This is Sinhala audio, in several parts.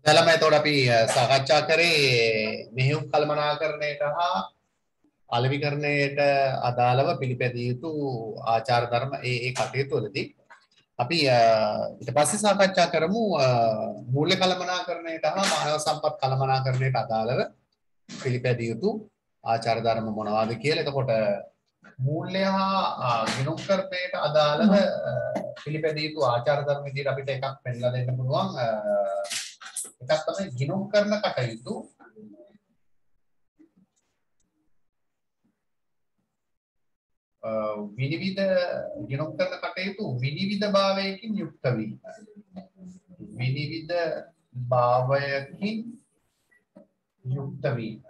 දැන් මම එතකොට අපි සාකච්ඡා කරේ මෙහෙයුම් කළමනාකරණයට හා අලෙවිකරණයට අදාළව පිළිපැදිය යුතු ආචාර ධර්ම ඒ කටයුතු වලදී අපි ඊට පස්සේ සාකච්ඡා කරමු මූල්‍ය කළමනාකරණයට හා මානව සම්පත් කළමනාකරණයට අදාළව පිළිපැදිය යුතු ආචාර ධර්ම මොනවාද කියලා. එතකොට මූල්‍ය හා ගිණුම් කරණයට අදාළව පිළිපැදිය යුතු ආචාර ධර්ම විදිහට අපිට එකක් පෙන්නලා දෙන්න පුළුවන්. එකක් තමයි ගිණුම් කරන කටයුතු විනිවිද ගිණුම් කරන කටයුතු විනිවිද භාවයකින් යුක්ත වීම. විනිවිද භාවයකින් යුක්ත වීම.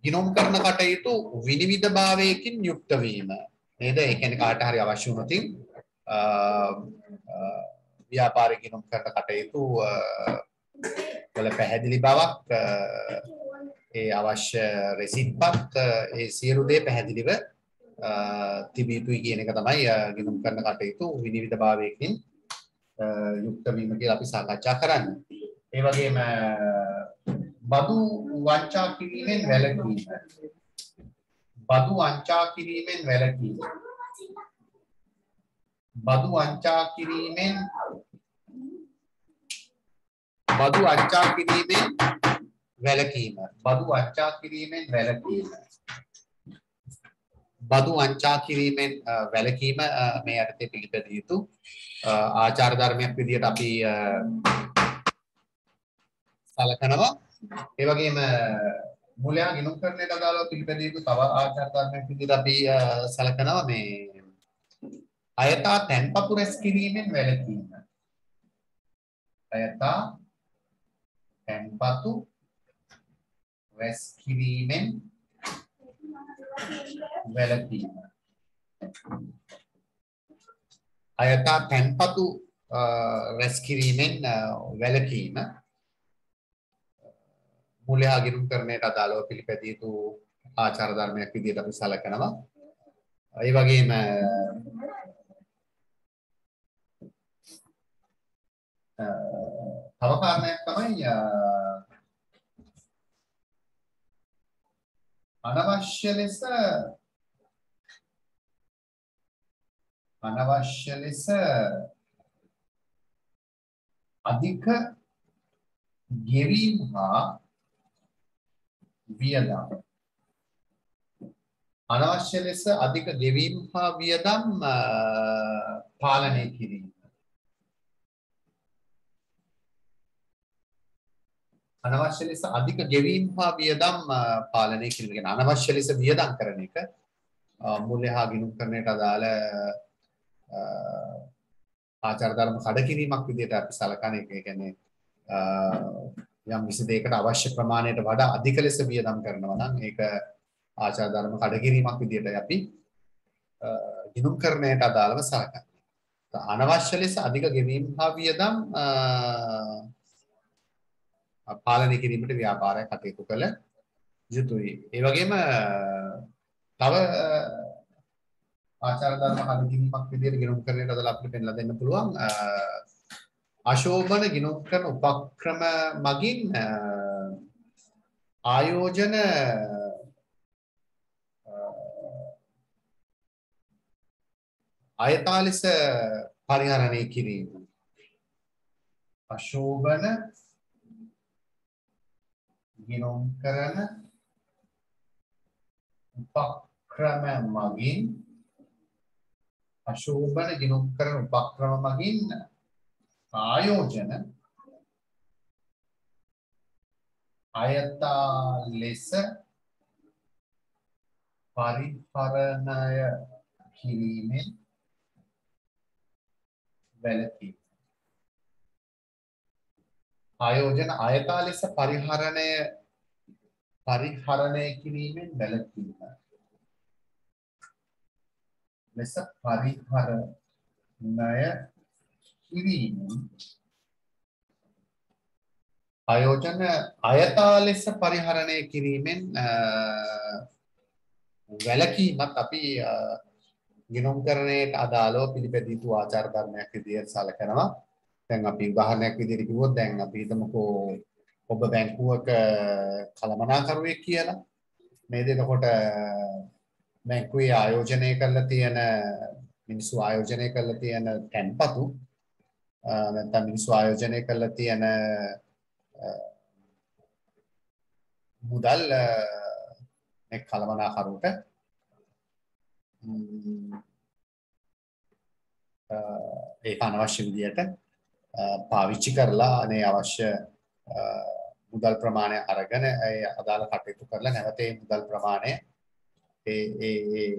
ගිණුම් කරන කටයුතු විනිවිද භාවයකින් යුක්ත වීම. නේද? ඒ කියන්නේ කාට හරි අවශ්‍ය වුණොත් ව්‍යාපාරික ගිණුම් කරන කටයුතු වල පැහැදිලි බවක් ඒ අවශ්‍ය රෙසිට්පත් ඒ සියලු දේ පැහැදිලිව තිබිය යුතුයි කියන එක තමයි ගිණුම් කරන කටයුතු විනිවිද භාවයකින් යුක්ත වීම කියලා අපි සාකච්ඡා කරන්නේ. ඒ වගේම බදු වංචා කිරීමෙන් වැළකීම. බදු වංචා කිරීමෙන් වැළකීම. බදු වංචා කිරීමෙන් වැළකීම. බදු වංචා කිරීමෙන් වැළකීම. බදු වංචා කිරීමෙන් වැළකීම මේ යටතේ පිළිපැදිය යුතු ආචාර ධර්මයක් විදිහට අපි සලකනවා. ඒ වගේම මූල්‍ය ගිණුම් කරන්නට අදාළව පිළිපැදිය යුතු තව ආචාර ධර්මයක් විදිහට අපි සලකනවා මේ අයථා තැන්පතු රැස් කිරීමෙන් වැළකීම. අයථා තැන්පතු රැස් කිරීමෙන් වැළකීම. අයථා තැන්පතු රැස් කිරීමෙන් වැළකීම. මූල්‍ය ගිණුම් කරන්නට අදාළව පිළිපැදිය යුතු ආචාර ධර්මයක් විදිහට අපි සලකනවා. ඒ වගේම තව කාරණයක් තමයි අනවශ්‍ය ලෙස අධික ගෙවීම් හා වියදම්. අනවශ්‍ය ලෙස අධික ගෙවීම් හා වියදම් පාලනය කිරීම. අනවශ්‍ය ලෙස අධික ගෙවීම් හා වියදම් පාලනය කිරීම. කියන්නේ අනවශ්‍ය ලෙස වියදම් කරන එක මූල්‍ය හා ගිණුම් කරන්නට අදාළ ආචාර ධර්ම කඩකිරීමක් විදිහට අපි සලකන එක. ඒ කියන්නේ යම් කිසි දෙයකට අවශ්‍ය ප්‍රමාණයට වඩා අධික ලෙස වියදම් කරනවා නම් ඒක ආචාර ධර්ම කඩකිරීමක් විදිහට අපි ගිණුම් කරන්නට අදාළව සලකනවා. අනවශ්‍ය ලෙස අධික ගෙවීම් හා වියදම් පාලනය කිරීමට ව්‍යාපාරයක් කටයුතු කළ යුතුයි. ඒ වගේම තව ආචාර ධර්ම කඩකිරීමක් විදිහට ගිණුම් කරන්නට අදාළ අපිට පෙන්ලා දෙන්න පුළුවන් අශෝභන ගිණුම් කරන උපක්‍රම මගින් ආයෝජන අයථා ලෙස පරිහරණය කිරීම. අශෝභන ගිණුම් කරන උපක්‍රම මගින් අශෝභන ගිණුම් කරන උපක්‍රම මගින් ආයෝජන අයථා ලෙස පරිහරණය කිරීමෙන් වැළකීම. ආයෝජන අයථා ලෙස පරිහරණය කිරීමෙන් වැළකීම. ලෙස පරිහරණය කිරීමෙන් ආයෝජන අයථා ලෙස පරිහරණය කිරීමෙන් වැළකීමත් අපි ගිණුම් කරණයට අදාළව පිළිපැදිය යුතු ආචාර ධර්මයක් විදිහට සැලකනවා. දැන් අපි උදාහරණයක් විදිහට කිව්වොත් දැන් අපි හිතමුකෝ ඔබ බැංකුවක කළමනාකරුවෙක් කියලා. නේද? එතකොට බැංකුවේ ආයෝජනය කරලා තියෙන මිනිස්සු ආයෝජනය කරලා තියෙන තැන්පතු නැත්නම් මිනිස්සු ආයෝජනය කරලා තියෙන මුදල් මේ කළමනාකරුවට ඒක අනවශ්‍ය විදියට පාවිච්චි කරලා අනේ අවශ්‍ය මුදල් ප්‍රමාණය අරගෙන ඒ අදාළ කටයුතු කරලා නැවත ඒ මුදල් ප්‍රමාණය ඒ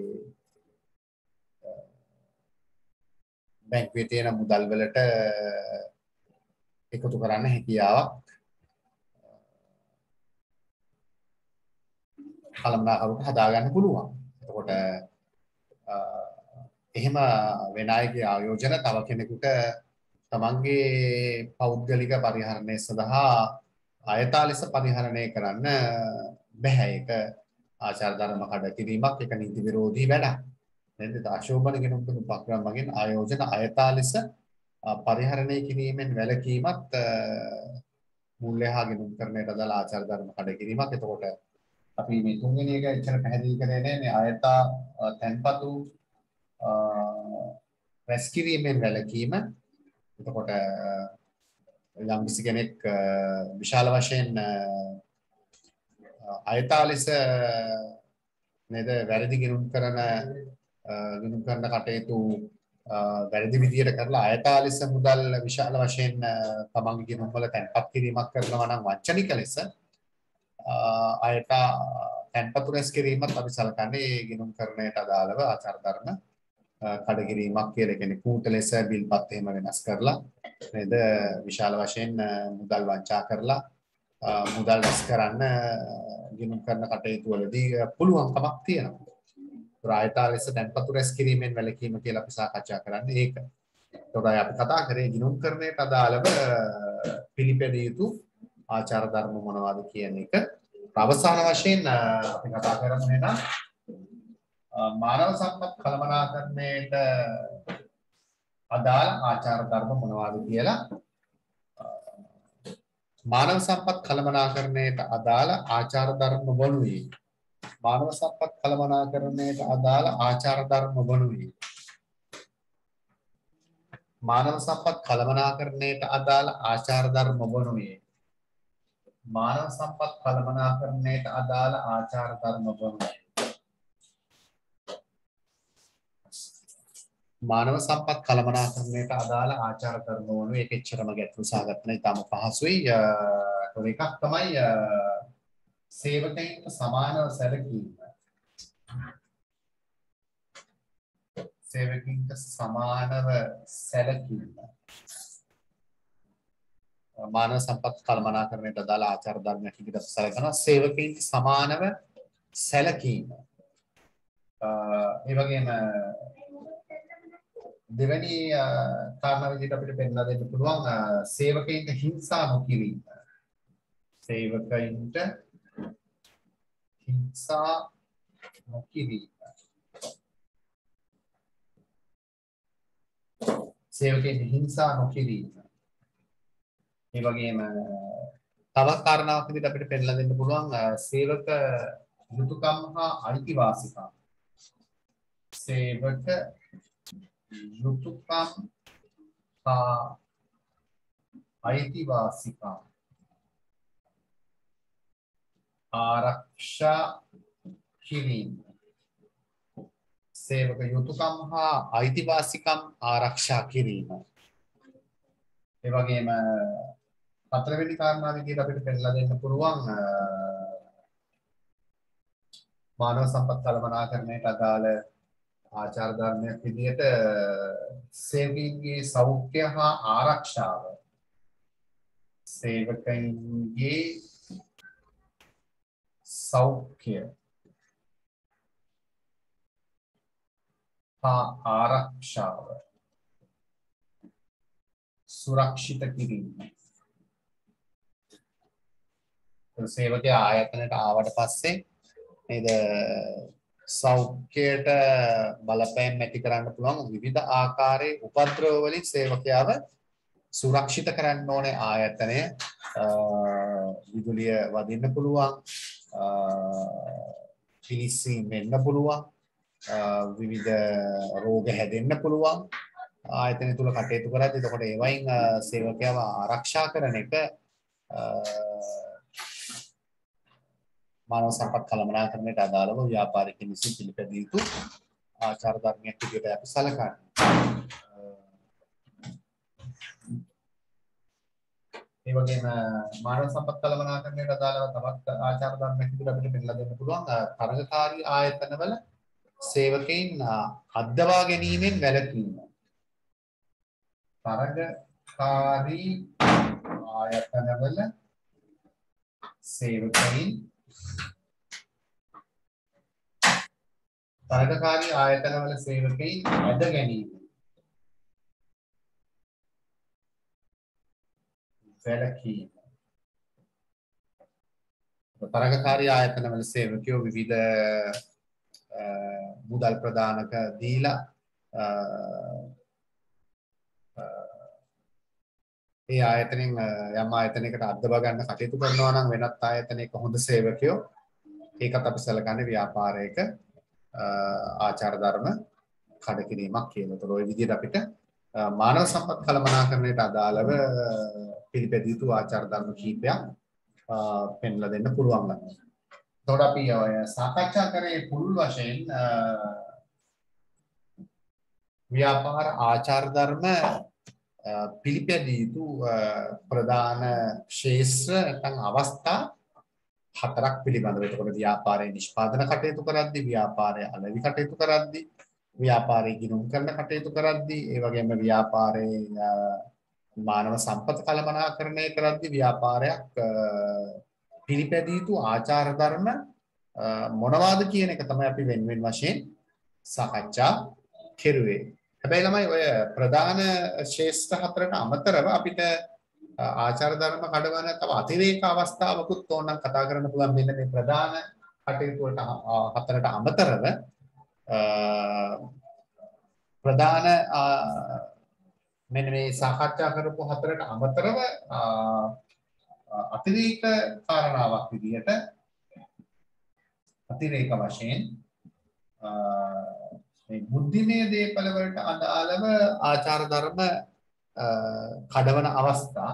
බැංකුවේ තියෙන මුදල් වලට එකතු කරන්න හැකියාවක් කළමනාකරුට හදාගන්න පුළුවන්. එතකොට එහෙම වෙන අයගේ ආයෝජන තව කෙනෙකුට තමන්ගේ පෞද්ගලික පරිහරණය සඳහා ආයතා ලෙස පරිහරණය කරන්න බෑ. ඒක ආචාර ධර්ම කඩ කිරීමක්, ඒක නීති විරෝධී වැඩක්. නේද? ආශෝභන ගෙනුම් කරන උපක්‍රම මගින් ආයෝජන ආයතා ලෙස පරිහරණය කිරීමෙන් වැළකීමත් මූල්‍ය හා ගෙනුම් කරන්නට අදාළ ආචාර ධර්ම කඩ කිරීමක්. එතකොට අපි මේ තුන්වෙනි එක ඉච්චර පැහැදිලි කරේ නෑ මේ ආයතා තැන්පතු රැස්කිරීමෙන් වැළකීම. එතකොට යම් කිසි කෙනෙක් විශාල වශයෙන් ආයතා ලෙස නේද වැරදි ගෙනුම් කරන කටයුතු වැරදි විදියට කරලා ආයතා ලෙස මුදල් විශාල වශයෙන් තමන්ගේ ගෙනුම් වල තැන්පත් කිරීමක් කරනවා නම් වංචනික ලෙස ආයතා තැන්පතු රැස් කිරීමත් අපි සලකන්නේ ගෙනුම් කරන්නට අදාළව ආචාර ධර්ම කඩ කිරීමක් කියලා. කියන්නේ කූට ලෙස බිල්පත් එහෙම වෙනස් කරලා නේද විශාල වශයෙන් මුදල් වංචා කරලා මුදල් රැස් කරන්න ගෙනුම් කරන කටයුතු වලදී පුළුවන්කමක් තියෙනවා. ආයතා ලෙස තැන්පතු රැස් කිරීමෙන් වැළකීම කියලා අපි සාකච්ඡා කරන්නේ ඒක. ඒකට අපි කතා කරේ ගෙනුම් කරන්නට අදාළව පිළිපැදිය යුතු ආචාර ධර්ම මොනවද කියන එක. අවසාන වශයෙන් අපි කතා කරන්නේ නම් මානව සම්පත් කළමනාකරණයට අදාළ ආචාර ධර්ම මොනවද කියලා. මානව සම්පත් කළමනාකරණයට අදාළ ආචාර ධර්ම වනුයේ මානව සම්පත් කළමනාකරණයට අදාළ ආචාර ධර්ම වනුයේ මානව සම්පත් කළමනාකරණයට අදාළ ආචාර ධර්ම වනුයේ මානව සම්පත් කළමනාකරණයට අදාළ ආචාර ධර්ම වනුයේ මානව සම්පත් කළමනාකරණයට අදාළ ආචාර ධර්ම වනුයේ ඒක එච්චරම ගැටලු සහගත නැහැ. ඊටම පහසුයි. ඒකක් තමයි සේවකයින්ට සමානව සැලකීම. සේවකයින්ට සමානව සැලකීම. මානව සම්පත් කළමනාකරණයට අදාළ ආචාර ධර්මයක් විදිහට සැලකනවා. සේවකයින්ට සමානව සැලකීම. ඒ වගේම දෙවැනි කාරණා විදිහට අපිට පෙන්නලා දෙන්න පුළුවන් සේවකයින්ට හිංසා නොකිරීම. සේවකයින්ට හිංසා නොකිරීම. සේවකයින්ට හිංසා නොකිරීම. ඒ වගේම තවත් කාරණාවක් විදිහට අපිට පෙන්නලා දෙන්න පුළුවන් සේවක යුතුයකම් හා අයිතිවාසිකම්. සේවක යුතුයකම් හා අයිතිවාසිකම් ආරක්ෂා කිරීම. සේවක යුතුයකම් හා අයිතිවාසිකම් ආරක්ෂා කිරීම. ඒ වගේම හතරවෙනි කාරණාව විදිහට අපිට පෙන්නලා දෙන්න පුළුවන් මානව සම්පත් කළමනාකරණයට අදාළ ආචාර ධර්මයක් විදිහට සේවකයන්ගේ සෞඛ්‍ය හා ආරක්ෂාව. සේවකයන්ගේ සෞඛ්‍ය හා ආරක්ෂාව සුරක්ෂිත කිරීම. සේවකයා ආයතනයට ආවට පස්සේ නේද සෞඛ්‍යයට බලපෑම් ඇති කරන්න පුළුවන් විවිධ ආකාරයේ උපද්‍රව වලින් සේවකයාව සුරක්ෂිත කරන්න ඕනේ ආයතනය විදුලිය වදින්න පුළුවන් පිලිස්සීම් වෙන්න පුළුවන් විවිධ රෝග හැදෙන්න පුළුවන් ආයතනය තුල කටයුතු කරද්දී එතකොට ඒවයින් සේවකයව ආරක්ෂා කරන එක මානව සම්පත් කළමනාකරණයට අදාළව ව්‍යාපාරිකයන් විසින් පිළිපැදිය යුතු ආචාර ධර්මයක් විදිහට අපි සලකන්නේ. ඒ වගේම මානව සම්පත් කළමනාකරණයට අදාළව තවත් ආචාර ධර්මයක් විදිහට අපිට පෙන්නලා දෙන්න පුළුවන් තරගකාරී ආයතනවල සේවකයන් අද්දවා ගැනීමෙන් වැළකීම. තරගකාරී ආයතනවල සේවකයන් තරගකාරී ආයතනවල සේවකයන් ඇද ගැනීම වැළකීම. තරගකාරී ආයතනවල සේවකයෝ විවිධ මුදල් ප්‍රදානක දීලා ඒ ආයතනෙන් යම් ආයතනයකට අද්දව ගන්න කටයුතු කරනවා නම් වෙනත් ආයතනයක හොඳ සේවකයෝ ඒකත් අපි සැලකන්නේ ව්‍යාපාරයක ආචාර ධර්ම කඩකිරීමක් කියලා. ඒතකොට ওই විදිහට අපිට මානව සම්පත් කළමනාකරණයට අදාළව පිළිපැදිය යුතු ආචාර ධර්ම කීපයක් පෙන්ලා දෙන්න පුළුවන්. එතකොට අපි ඔය සාකච්ඡා කරේ පුළුල් වශයෙන් ව්‍යාපාර ආචාර ධර්ම පිළිපැදිය යුතු ප්‍රධාන ක්ෂේත්‍ර නැත්නම් අවස්ථා හතරක් පිළිබඳව. එතකොට ව්‍යාපාරයේ නිෂ්පාදන කටයුතු කරද්දී, ව්‍යාපාරයේ අලෙවි කටයුතු කරද්දී, ව්‍යාපාරයේ ගිණුම් කරන කටයුතු කරද්දී, ඒ වගේම ව්‍යාපාරයේ මානව සම්පත් කළමනාකරණය කරද්දී ව්‍යාපාරයක් පිළිපැදිය යුතු ආචාර ධර්ම මොනවාද කියන එක තමයි අපි වෙන වෙන වශයෙන් සාකච්ඡා කෙරුවේ. හැබැයි ළමයි ඔය ප්‍රධාන ශේෂ්ඨ හතරට අමතරව අපිට ආචාර ධර්ම කඩවන තව අතිරේක අවස්ථාවකුත් ඕනනම් කතා කරන්න පුළුවන්. මෙන්න මේ ප්‍රධාන කටයුතු වලට හතරට අමතරව ප්‍රධාන මෙන්න මේ සාකච්ඡා කරපු හතරට අමතරව අතිරේක කාරණාවක් විදිහට අතිරේක වශයෙන් මේ බුද්ධිමය දේපල වලට අදාළව ආචාර ධර්ම කඩවන අවස්ථා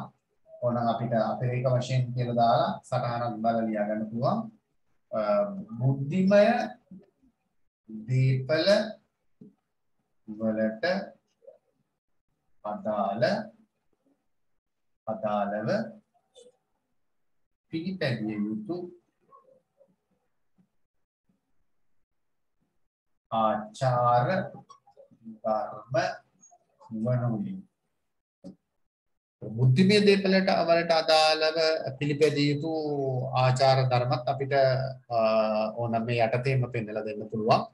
ඕනනම් අපිට අතිරේක වශයෙන් කියලා දාලා සටහනක් බලලා ලියා ගන්න පුළුවන්. බුද්ධිමය දීපල වලට අදාළව පිළිපැදිය යුතු ආචාර ධර්ම වනුයි. බුද්ධිමය දේපලට වලට අදාළව පිළිපැදිය යුතු ආචාර ධර්මත් අපිට ඕනම මේ යටතේම පෙන්නලා දෙන්න පුළුවන්.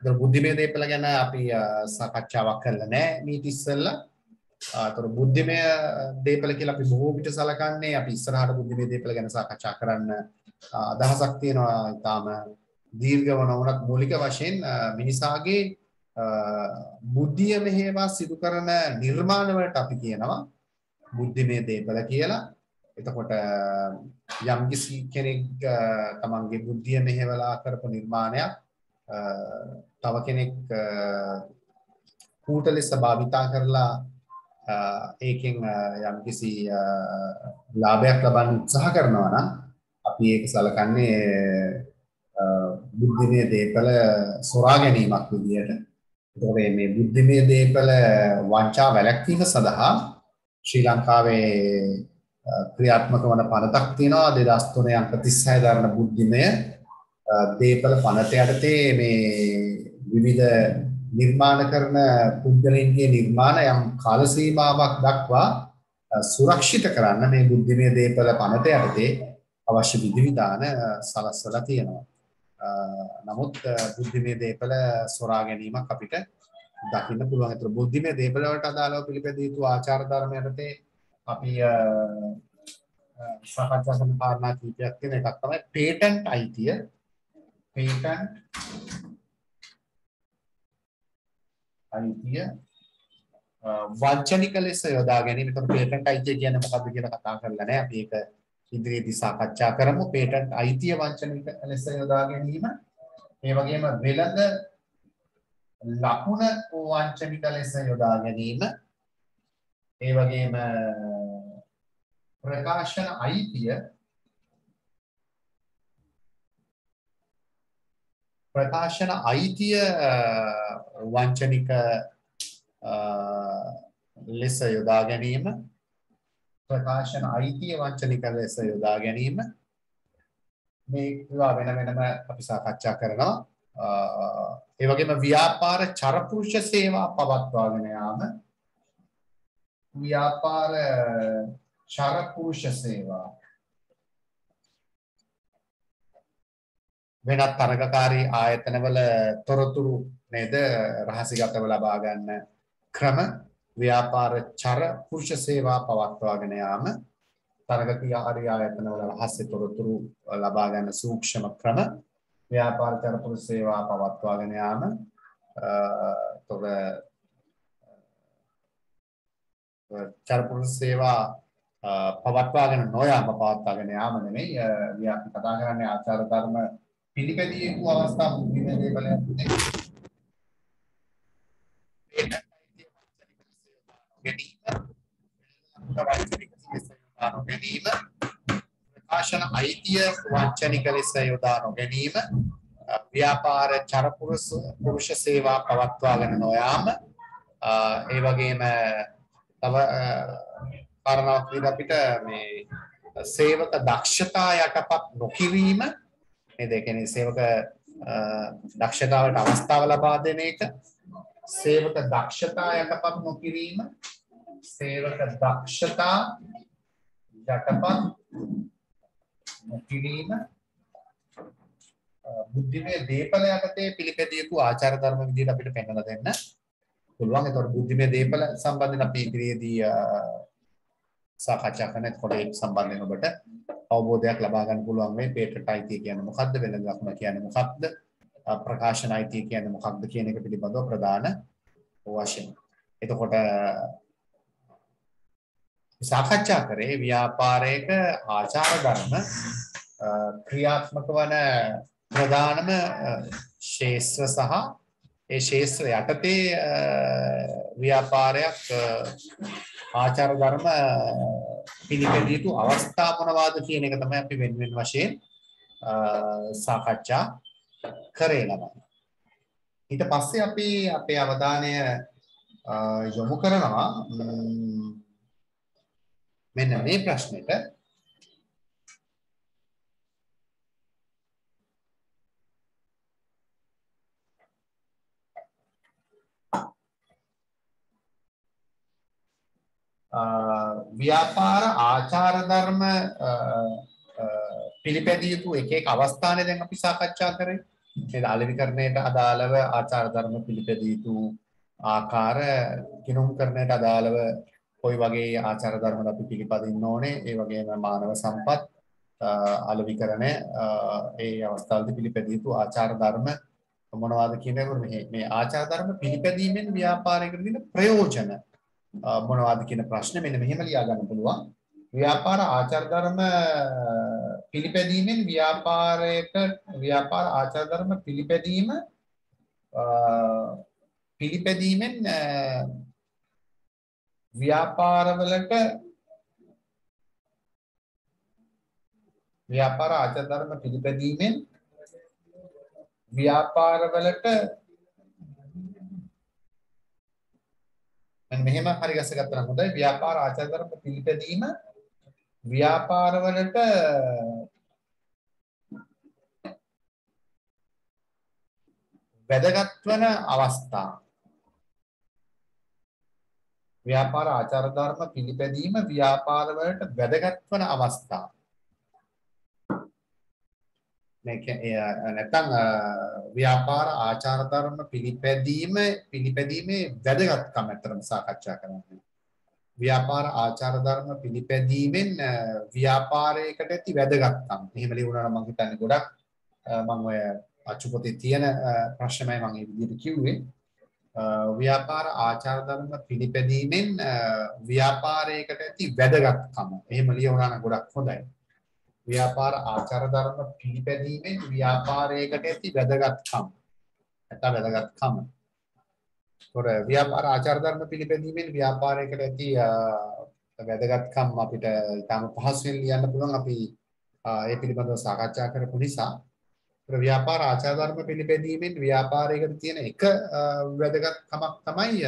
ඒක බුද්ධිමය දේපල ගැන අපි සාකච්ඡාවක් කරලා නැහැ මීට ඉස්සෙල්ලා. ඒතර බුද්ධිමය දේපල කියලා අපි බොහෝ විට සලකන්නේ අපි ඉස්සරහට බුද්ධිමය දේපල ගැන සාකච්ඡා කරන්න අදහසක් තියෙනවා. ඊටාම දීර්ඝව නොවනත් මූලික වශයෙන් මිනිසාගේ බුද්ධිය මෙහෙවා සිදු කරන නිර්මාණ වලට අපි කියනවා බුද්ධිමය දේපල කියලා. එතකොට යම්කිසි කෙනෙක් තමන්ගේ බුද්ධිය මෙහෙवला කරපු නිර්මාණයක් තව කෙනෙක් කූට ලෙස භාවිතා කරලා ඒකෙන් යම්කිසි ලාභයක් ලබන්න උත්සාහ කරනවා නම් අපි ඒක සලකන්නේ බුද්ධිමය දේපල සොරා ගැනීමක් විදියට. එතකොට මේ බුද්ධිමය දේපල වංචා වැළැක්වීම සඳහා ශ්‍රී ලංකාවේ ක්‍රියාත්මක වන පනතක් තියෙනවා 2003 අංක 36 දරන බුද්ධිමය දේපල පනත යටතේ මේ විවිධ නිර්මාණ කරන පුද්ගලයන්ගේ නිර්මාණ යම් කාල සීමාවක් දක්වා සුරක්ෂිත කරන්න මේ බුද්ධිමය දේපල පනත යටතේ අවශ්‍ය විධිවිධාන සලස්වලා තියෙනවා. නමුත් බුද්ධිමය දේපල සොරා ගැනීමක් අපිට දකින්න පුළුවන්. ඒතර බුද්ධිමය දේපල වලට අදාළව පිළිපැදිය යුතු ආචාර ධර්ම යටතේ අපි සාකච්ඡා කරන කාරණා කීපයක් තියෙන එකක් තමයි පේටන්ට් අයිතිය. වංචනික ලෙස යොදා ගැනීම. ඒතකොට පේටන්ට් අයිතිය කියන්නේ මොකක්ද කියලා කතා කරලා නැහැ. අපි ඒක ඉදිරියේදී සාකච්ඡා කරමු. පේටන්ට් අයිතිය වංචනික ලෙස යොදා ගැනීම. ඒ වගේම වෙළඳ ලකුණ වංචනික ලෙස යොදා ගැනීම. ඒ වගේම ප්‍රකාශන අයිතිය වංචනික ලෙස යොදා ගැනීම. ප්‍රකාශන අයිතිය වංචනික ලෙස යොදා ගැනීම. මේවා වෙන වෙනම අපි සාකච්ඡා කරනවා. ඒ වගේම ව්‍යාපාර චරපුරුෂ සේවා පවත්වාගෙන යාම. ව්‍යාපාර චරපුරුෂ සේවා වෙනත් තරගකාරී ආයතනවල තොරතුරු නේද රහසිගතව ලබා ගන්න ක්‍රම. ව්‍යාපාර චරපුරුෂ සේවා පවත්වාගෙන යාම. තරගකාරී ආයතනවල රහස්‍ය තොරතුරු ලබා ගන්න සූක්ෂම ක්‍රම. ව්‍යාපාර චරපුරුෂ සේවා පවත්වාගෙන යාම. චරපුරුෂ සේවා පවත්වාගෙන නොයාම පවත්වාගෙන යාම නෙමෙයි. අපි කතා කරන්නේ ආචාර ධර්ම පිළිපැදිය යුතු අවස්ථා බුද්ධිමය දේවලයක් ප්‍රකාශන අයිතිය වංචනික ලෙස යොදා නොගැනීම. ව්‍යාපාර චරපුරුෂ සේවා පවත්වාගෙන නොයාම. ඒ වගේම තව කාරණාවක් විදිහට අපිට මේ සේවක දක්ෂතා යටපත් නොකිරීම නේද? ඒ කියන්නේ සේවක දක්ෂතාවට අවස්ථාව ලබා දෙන එක. සේවක දක්ෂතා යටපත් නොකිරීම. සේවක දක්ෂතා යටපත් නොකිරීම. බුද්ධිමය දීපල යටතේ පිළිපැදිය යුතු ආචාර ධර්ම විදිහට අපිට පෙන්වලා දෙන්න පුළුවන්. ඒතකොට බුද්ධිමය දීපල සම්බන්ධයෙන් අපි ඉදිරියේදී සාකච්ඡා කරනකොට ඒ සම්බන්ධයෙන් ඔබට අවබෝධයක් ලබා ගන්න පුළුවන් මේ පේටන්ට් අයිතිය කියන්නේ මොකක්ද, වෙළඳ ලකුණ කියන්නේ මොකක්ද, ප්‍රකාශන අයිතිය කියන්නේ මොකක්ද කියන එක පිළිබඳව ප්‍රධාන වශයෙන්. එතකොට සාකච්ඡා කරේ ව්‍යාපාරයක ආචාර ධර්ම ක්‍රියාත්මක වන ප්‍රධානම ශේෂ්ත්‍ර සහ ඒ ශේෂ්ත්‍ර යටතේ ව්‍යාපාරයක් ආචාර ධර්ම පිළිපැදිය යුතු අවස්ථා මොනවාද කියන එක තමයි අපි වෙන වෙන වශයෙන් සාකච්ඡා කරේ ළමයි. ඊට පස්සේ අපි අපේ අවධානය යොමු කරනවා මෙන්න මේ ප්‍රශ්නෙට. ව්‍යාපාර ආචාර ධර්ම පිළිපැදිය යුතු එක එක අවස්ථානේ දැන් අපි සාකච්ඡා කරේ. ඒ අලෙවිකරණයට අදාළව ආචාර ධර්ම පිළිපැදිය යුතු ආකාර, කිනුම්කරණයට අදාළව කොයි වගේ ආචාර ධර්මද අපි පිළිපදින්න ඕනේ, ඒ වගේම මානව සම්පත් අලෙවිකරණය ඒ අවස්ථාවලදී පිළිපැදිය යුතු ආචාර ධර්ම මොනවාද කියන එක මේ ආචාර ධර්ම පිළිපැදීමෙන් ව්‍යාපාරයකට දෙන ප්‍රයෝජන මොනවද කියන ප්‍රශ්නේ මෙන්න මෙහෙම ලියා ගන්න පුළුවන්. ව්‍යාපාර ආචාර ධර්ම පිළිපැදීමෙන් ව්‍යාපාර ආචාර ධර්ම පිළිපැදීමෙන් ව්‍යාපාරවලට ව්‍යාපාර ආචාර ධර්ම පිළිපැදීමෙන් ව්‍යාපාරවලට මෙහෙම හරි ගස්සගත්තා නම් හොඳයි. ව්‍යාපාර ආචාර ධර්ම පිළිපැදීම ව්‍යාපාරවලට වැදගත් වන අවස්ථා. ව්‍යාපාර ආචාර ධර්ම පිළිපැදීම ව්‍යාපාරවලට වැදගත් වන අවස්ථා. මේක නැත්නම් ව්‍යාපාර ආචාර ධර්ම පිළිපැදීමේ වැදගත්කම අතරම සාකච්ඡා කරනවා. ව්‍යාපාර ආචාර ධර්ම පිළිපැදීමෙන් ව්‍යාපාරයකට ඇති වැදගත්කම්. එහෙම ලියුණා නම් මම හිතන්නේ ගොඩක් මම ඔය අච්චු පොතේ තියෙන ප්‍රශ්නමයි මම මේ විදිහට කිව්වේ. ව්‍යාපාර ආචාර ධර්ම පිළිපැදීමෙන් ව්‍යාපාරයකට ඇති වැදගත්කම. එහෙම ලියවුණා නම් ගොඩක් හොඳයි. ව්‍යාපාර ආචාර ධර්ම පිළිපැදීමෙන් ව්‍යාපාරයකට ඇති වැදගත්කම. නැත්නම් වැදගත්කම. ඒතොර ව්‍යාපාර ආචාර ධර්ම පිළිපැදීමෙන් ව්‍යාපාරයකට ඇති වැදගත්කම් අපිට ඊටම පහසුවෙන් ලියන්න පුළුවන්. අපි ඒ පිළිබඳව සාකච්ඡා කරපු නිසා ව්‍යාපාර ආචාර ධර්ම පිළිපැදීමෙන් ව්‍යාපාරයකට තියෙන එක වැදගත්කමක් තමයි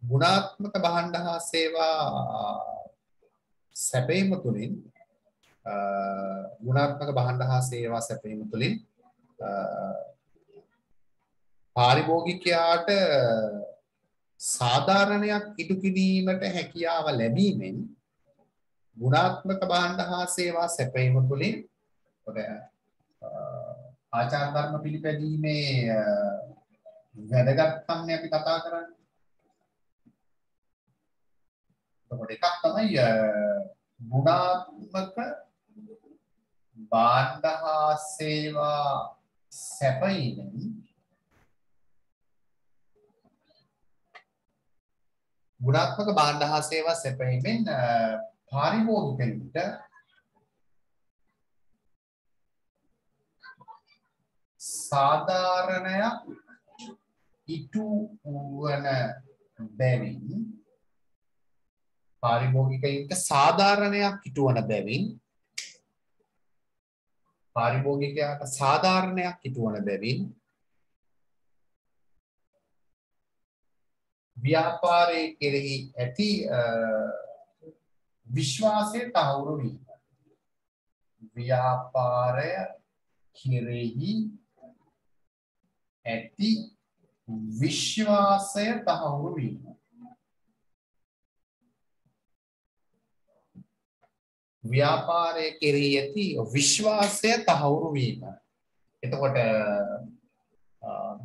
ගුණාත්මක භාණ්ඩ හා සේවා සැපයීම තුළින් ගුණාත්මක භාණ්ඩ හා සේවා සැපයීම තුළින් පාරිභෝගිකයාට සාධාරණයක් ඉටු කිරීමට හැකියාව ලැබීමෙන් ගුණාත්මක භාණ්ඩ හා සේවා සැපයීම තුළින් ආචාර ධර්ම පිළිපැදීමේ වැදගත්කම් අපි කතා කරන්නේ. එතකොට එකක් තමයි ගුණාත්මක භාණ්ඩ හා සේවා සැපයීමෙන් ගුණාත්මක භාණ්ඩ හා සේවා සැපයීමෙන් පාරිභෝගිකයන්ට සාධාරණයක් ඉටු වන බැවින් පාරිභෝගිකයන්ට සාධාරණයක් ඉටු වන බැවින් පාරිභෝගිකයාට සාධාරණයක් ඉටු වන බැවින් ව්‍යාපාරයේ කෙරෙහි ඇති විශ්වාසය තහවුරු වීම. ව්‍යාපාරය කෙරෙහි ඇති විශ්වාසය තහවුරු වීම. ව්‍යාපාරයේ කෙරෙහි ඇති විශ්වාසය තහවුරු වීම. එතකොට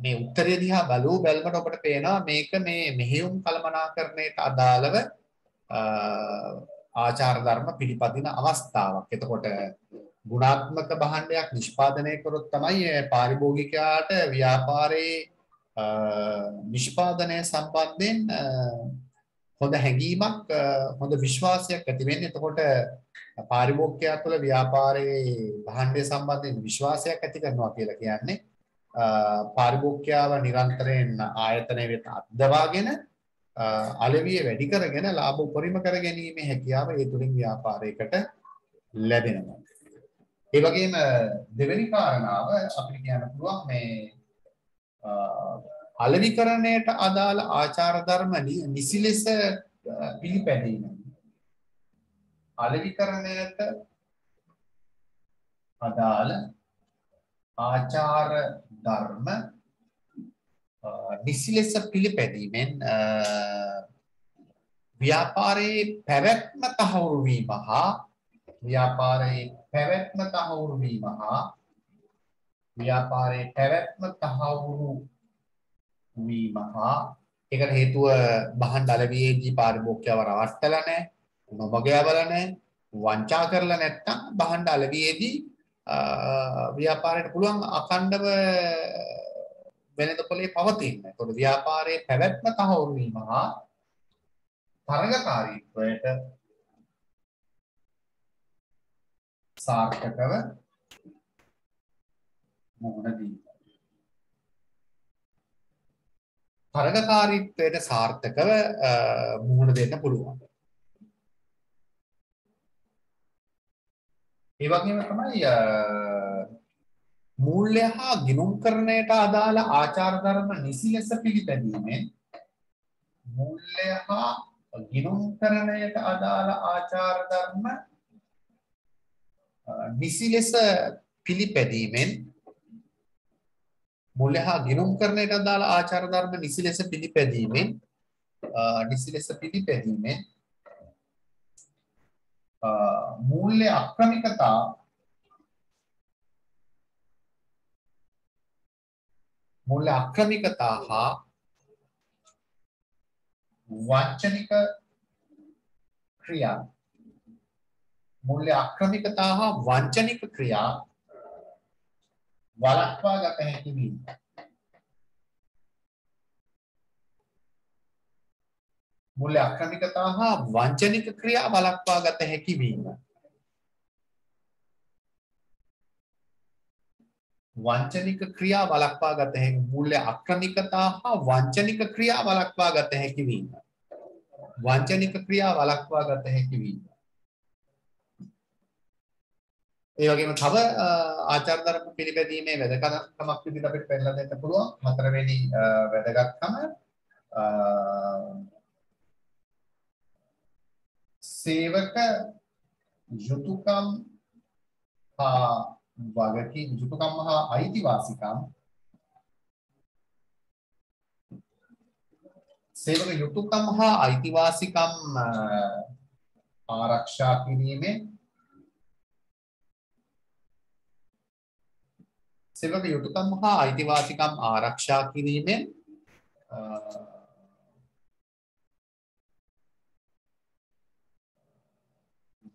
මේ උත්තරය දිහා බැලුවොත් ඔබට පේනවා මේක මේ මෙහෙයුම් කළමනාකරණයට අදාළව ආචාර ධර්ම පිළිපදින අවස්ථාවක්. එතකොට ගුණාත්මක භාණ්ඩයක් නිෂ්පාදනය කරොත් තමයි පාරිභෝගිකයාට ව්‍යාපාරයේ නිෂ්පාදනය සම්බන්ධයෙන් හොඳ හැඟීමක් හොඳ විශ්වාසයක් ඇති වෙන්නේ. එතකොට පාරිභෝගිකයා තුළ ව්‍යාපාරයේ භාණ්ඩය සම්බන්ධයෙන් විශ්වාසයක් ඇති කරනවා කියලා කියන්නේ පාරිභෝගිකයාව නිරන්තරයෙන් ආයතනය වෙත අද්දවාගෙන අලෙවිය වැඩි කරගෙන ලාභ උපරිම කර ගැනීමේ හැකියාව ඒ තුලින් ව්‍යාපාරයකට ලැබෙනවා. ඒ වගේම දෙවෙනි කාරණාව අපිට කියන්න පුළුවන් මේ අලෙවිකරණයට අදාළ ආචාර ධර්ම නිසි ලෙස පිළිපැදීම. අලෙවිකරණයට අදාළ ආචාර ධර්ම නිසි ලෙස පිළිපැදීමෙන් ව්‍යාපාරයේ පැවැත්ම තහවුරු වීම හා ව්‍යාපාරයේ පැවැත්ම තහවුරු වීම හා ව්‍යාපාරයේ පැවැත්ම තහවුරු වීම හා ඒකට හේතුව බහන් අලෙවියේදී පාරිභෝගිකයව රවට්ටලා නැහැ, නොමග යවලා නැහැ, වංචා කරලා නැත්නම් බහන් අලෙවියේදී ව්‍යාපාරයට පුළුවන් අඛණ්ඩව වෙළඳපොලේ පවතින්න. ඒතකොට ව්‍යාපාරයේ පැවැත්ම තහවුරු වීම හා තරගකාරීත්වයට සාර්ථකව මුහුණ දීම. තරගකාරීත්වයට සාර්ථකව මුහුණ දෙන්න පුළුවන්. ඒ වගේම තමයි මූල්‍ය හා ගිණුම්කරණයට අදාළ ආචාර ධර්ම නිසි ලෙස පිළිපැදීමෙන් මූල්‍ය හා ගිණුම්කරණයට අදාළ ආචාර ධර්ම නිසි ලෙස පිළිපැදීමෙන් මූල්‍ය හා ගිණුම්කරණයට අදාළ ආචාර ධර්ම නිසි ලෙස පිළිපැදීමෙන් මූල්‍ය අක්‍රමිකතා හා වංචනික ක්‍රියා මූල්‍ය අක්‍රමිකතා හා වංචනික ක්‍රියා වළක්වා ගත හැකි වීම. मूल्य आक्रमिकता हा वंचनिक क्रिया वළක්වා ගත හැකි වීම. वंचनिक क्रिया वළක්වා ගත හැකි मूल्य आक्रमिकता हा वंचनिक क्रिया वළක්වා ගත හැකි වීම. वंचनिक क्रिया वළක්වා ගත හැකි වීම. ඒ වගේම තව ආචාර ධර්ම පිළිපැදීමේ වැදගත්කමක් විදිහට අපිට පෙන්නලා දෙන්න පුළුවන් හතරවෙනි වැදගත්කම සේවක යුතුයකම් හා වගකීම් යුතුයකම් හා අයිතිවාසිකම් සේවක යුතුයකම් හා අයිතිවාසිකම් ආරක්ෂා කිරීමෙන් සේවක යුතුයකම් හා අයිතිවාසිකම් ආරක්ෂා කිරීමෙන්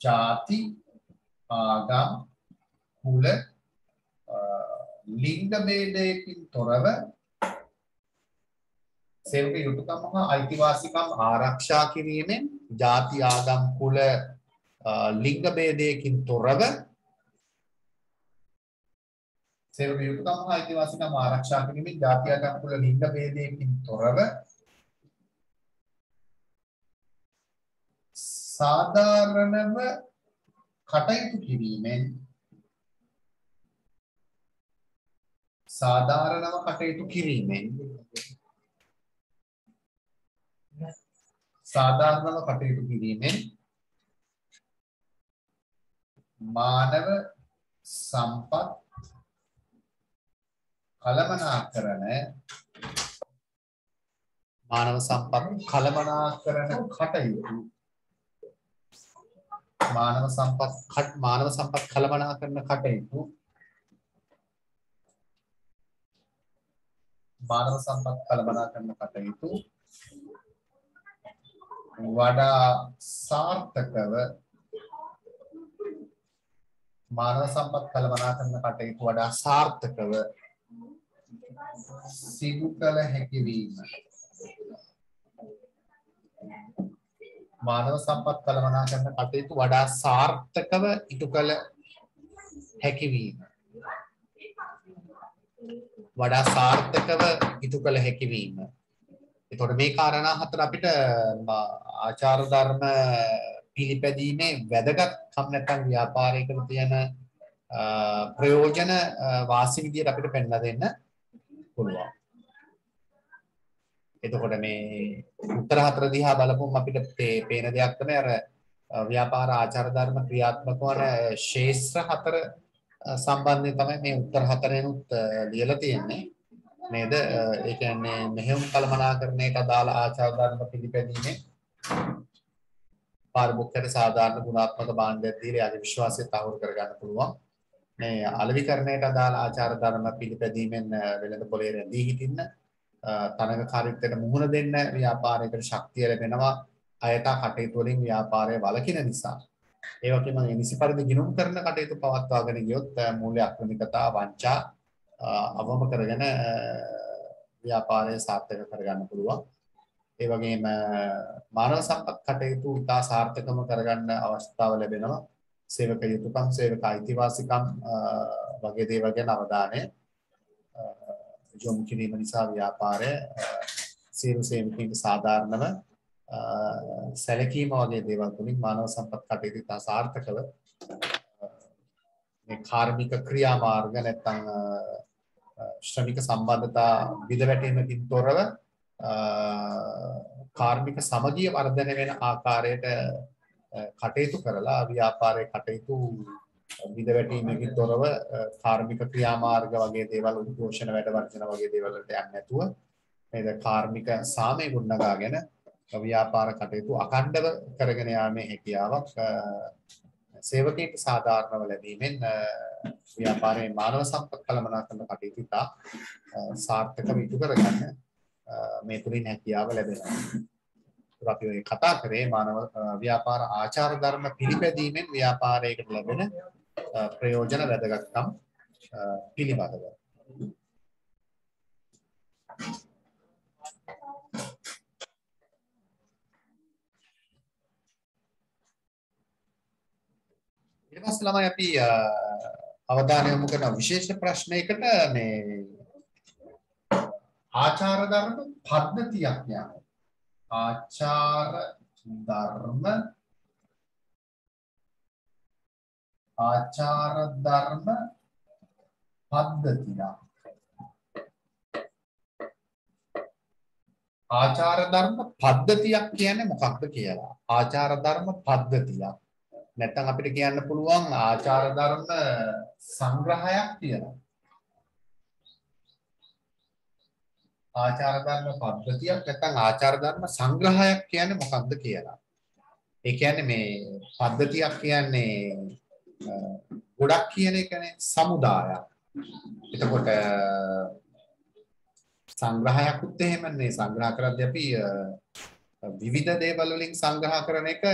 जाति आगम कुल लिंग भेदයකින් තොරව සේවක යුතුයකම් හා අයිතිවාසිකම් ආරක්ෂා කිරීමෙන් ಜಾති ආගම් කුල ලිංග ભેදයකින් තොරව සේවක යුතුයකම් හා අයිතිවාසිකම් ආරක්ෂා කිරීමෙන් ಜಾති ආගම් කුල ලිංග ભેදයකින් තොරව साधारणव කටයුතු කිරීමෙන් සාධාරණව කටයුතු කිරීමෙන් සාධාරණව කටයුතු කිරීමෙන් මානව සම්පත් කළමනාකරණ කටයුතු मानव संपत् कलमनाकरण कटयुतु वडा सार्थकव मानव संपत् कलमनाकरण कटयुतु वडा सार्थकव सिदु कළ හැකි වීම मानव संपत् कलमनाकरण කටයුතු වඩා සාර්ථකව ඉටු කළ හැකි වීම වඩා සාර්ථකව ඉටු කළ හැකි වීම. එතකොට මේ කාරණා හතර අපිට ආචාර ධර්ම පිළිපැදීමේ වැදගත්කම් නැත්නම් ව්‍යාපාරයකට තියෙන ප්‍රයෝජන වාසි විදියට අපිට පෙන්ලා දෙන්න පුළුවන්. එතකොට මේ උත්තර හතර දිහා බලපුවම අපිට පේන දෙයක් තමයි අර ව්‍යාපාර ආචාර ධර්ම ක්‍රියාත්මක වන ශේෂ්ත්‍ර හතර සම්බන්ධයෙන් තමයි මේ උත්තර හතරෙනුත් ලියලා තියෙන්නේ නේද? ඒ කියන්නේ මෙහෙයුම් කළමනාකරණයට අදාළ ආචාර ධර්ම පිළිපැදීමේ පාරිභෝගික සාධාරණ ගුණාත්මක භාණ්ඩයක් දීලා යාගේ විශ්වාසය තහවුරු කරගන්න පුළුවන්. මේ අලෙවිකරණයට අදාළ ආචාර ධර්ම පිළිපැදීමෙන් වෙළඳ පොලේ රැඳී හිටින්න තරඟකාරීත්වයට මුහුණ දෙන්න ව්‍යාපාරයකට ශක්තිය ලැබෙනවා අයථා කටයුතු වලින් ව්‍යාපාරය වළකින නිසා. ඒ වගේම නිසි පරිදි ගිණුම් කරන කටයුතු පවත්වාගෙන ගියොත් මූල්‍ය අක්‍රමිකතා වංචා අවම කරගෙන ව්‍යාපාරය සාර්ථක කරගන්න පුළුවන්. ඒ වගේම මානව සම්පත් කටයුතු ඉතා සාර්ථකව කරගන්න අවස්ථාව ලැබෙනවා. සේවක යුතුයකම් සේවක අයිතිවාසිකම් වගේ දේවල් ගැන අවධානය යොමු කිරීම නිසා ව්‍යාපාරය සියලු සේවකයන්ට සාධාරණව සැලකීම වගේ දේවල් තුලින් මානව සම්පත් කටයුතු ඉතා සාර්ථකව මේ කාර්මික ක්‍රියාමාර්ග නැත්නම් ශ්‍රමික සම්බන්ධතා විදවැටීමකින් තොරව කාර්මික සමගිය වර්ධනය වෙන ආකාරයට කටයුතු කරලා ව්‍යාපාරයේ කටයුතු විදවැටීමකින් තොරව කාර්මික ක්‍රියාමාර්ග වගේ දේවල් උද්ඝෝෂණ වැඩ වර්ජන වගේ දේවල් වලට යන්නේ නැතුව නේද කාර්මික සාමය ගොඩනගාගෙන ව්‍යාපාර කටයුතු අඛණ්ඩව කරගෙන යාමේ හැකියාවක් සේවකීන්ට සාධාරණව ලැබීමෙන් ව්‍යාපාරයේ මානව සම්පත් කළමනාකරන කටයුතු ඉතා සාර්ථකව ඉටු කරගන්න මේ තුලින් හැකියාව ලැබෙනවා. අපි ඔය කතා කරේ මානව ව්‍යාපාර ආචාර ධර්ම පිළිපැදීමෙන් ව්‍යාපාරයකට ලැබෙන ප්‍රයෝජන වැදගත්කම් පිළිබඳව. ඊට පස්සේ ළමයි අපි අවධානය යොමු කරන විශේෂ ප්‍රශ්නයකට මේ ආචාර ධර්ම පද්ධතියක් යනවා. ආචාර ධර්ම පද්ධතිය. ආචාර ධර්ම පද්ධතියක් කියන්නේ මොකක්ද කියලා. ආචාර ධර්ම පද්ධතියක්. නැත්නම් අපිට කියන්න පුළුවන් ආචාර ධර්ම සංග්‍රහයක් කියලා. ආචාර ධර්ම පද්ධතියක් නැත්නම් ආචාර ධර්ම සංග්‍රහයක් කියන්නේ මොකක්ද කියලා. ඒ කියන්නේ මේ පද්ධතියක් කියන්නේ ගොඩක් කියන එකනේ සමුදායක්. එතකොට සංග්‍රහයක්ත් එහෙමනේ සංග්‍රහ කරද්දී අපි විවිධ දේවල් වලින් සංග්‍රහ කරන එක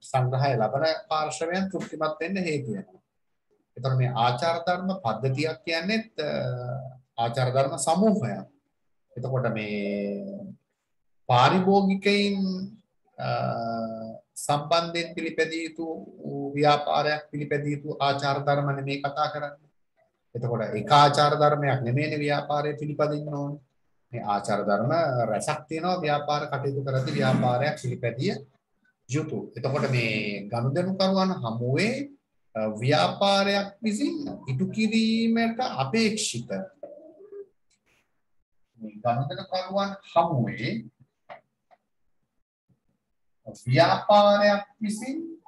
සංග්‍රහය ලබන පාර්ශවයන් තෘප්තිමත් වෙන්න හේතු වෙනවා. එතකොට මේ ආචාර ධර්ම පද්ධතියක් කියන්නේ ආචාර ධර්ම සමූහයක්. එතකොට මේ පාරිභෝගිකයින් සම්බන්ධයෙන් පිළිපැදිය යුතු ව්‍යාපාරයක් පිළිපැදිය යුතු ආචාර ධර්ම නෙමෙයි කතා කරන්නේ. එතකොට එක ආචාර ධර්මයක් නෙමෙයිනේ ව්‍යාපාරය පිළිපදින්න ඕනේ. මේ ආචාර ධර්ම රැසක් තියෙනවා ව්‍යාපාර කටයුතු කරද්දී ව්‍යාපාරයක් පිළිපැදිය යුතු. එතකොට මේ ගනුදෙනුකරුවන් හමුවේ ව්‍යාපාරයක් විසින් ඉටු කිරීමට අපේක්ෂිත මේ ගනුදෙනුකරුවන් හමුවේ ව්‍යාපාරයක් විසින්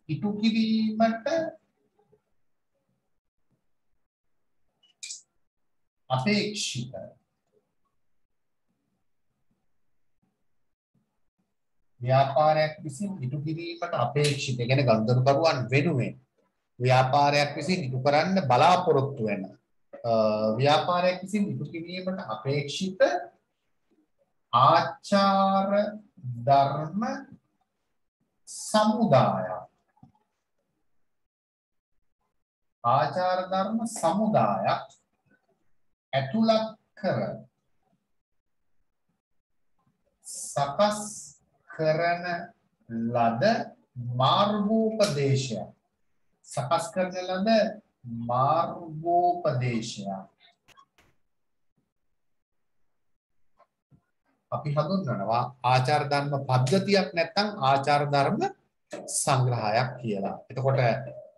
ඉටු කිරීමට අපේක්ෂිත ව්‍යාපාරයක් විසින් ඉටු කිරීමට අපේක්ෂිත කියන්නේ ගනුදෙනුකරුවන් වෙනුවෙන් ව්‍යාපාරයක් විසින් ඉටු කරන්න බලාපොරොත්තු වෙන ව්‍යාපාරයක් විසින් ඉටු කිරීමට අපේක්ෂිත ආචාර ධර්ම සමුදායක්. ආචාර ධර්ම සමුදායක් ඇතුළත් කර සකස් කරන ලද මාර්ගෝපදේශයක්. සකස් කරන ලද මාර්ගෝපදේශයක්. අපි හඳුන්වනවා ආචාර ධර්ම පද්ධතියක් නැත්නම් ආචාර ධර්ම සංග්‍රහයක් කියලා. එතකොට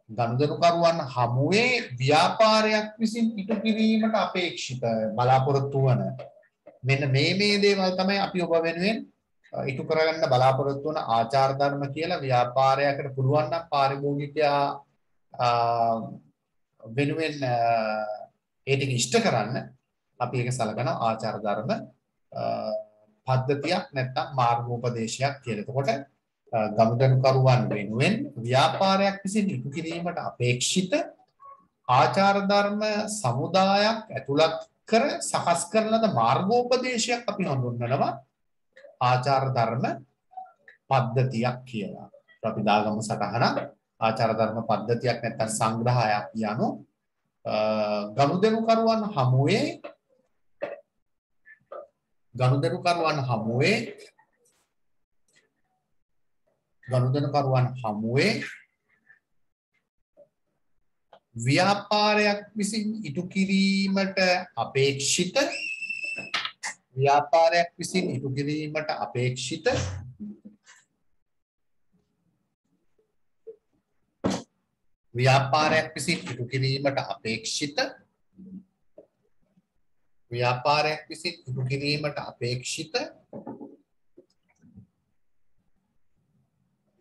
ගනුදෙනුකරුවන් හමුවේ ව්‍යාපාරයක් විසින් ඉටු කිරීමට අපේක්ෂිත බලාපොරොත්තු වන මෙන්න මේ දේවල් තමයි අපි ඔබ වෙනුවෙන් ඉටු කරගන්න බලාපොරොත්තු වන ආචාර ධර්ම කියලා. ව්‍යාපාරයකට පුළුවන් නම් පාරිභෝගිකයා වෙනුවෙන් ඒ ටික ඉෂ්ට කරන්න අපි ඒක සලකනවා ආචාර ධර්ම පද්ධතියක් නැත්නම් මාර්ගෝපදේශයක් කියලා. එතකොට ගනුදෙනුකරුවන් වෙනුවෙන් ව්‍යාපාරයක් විසින් ඉටු කිරීමට අපේක්ෂිත ආචාර ධර්ම සමුදායක් ඇතුළත් කර සකස් කරන ලද මාර්ගෝපදේශයක් අපි හඳුන්වනවා ආචාර ධර්ම පද්ධතියක් කියලා. අපි දාගමු සටහන ආචාර ධර්ම පද්ධතියක් නැත්නම් සංග්‍රහයක් යනු ගනුදෙනුකරුවන් හමුවේ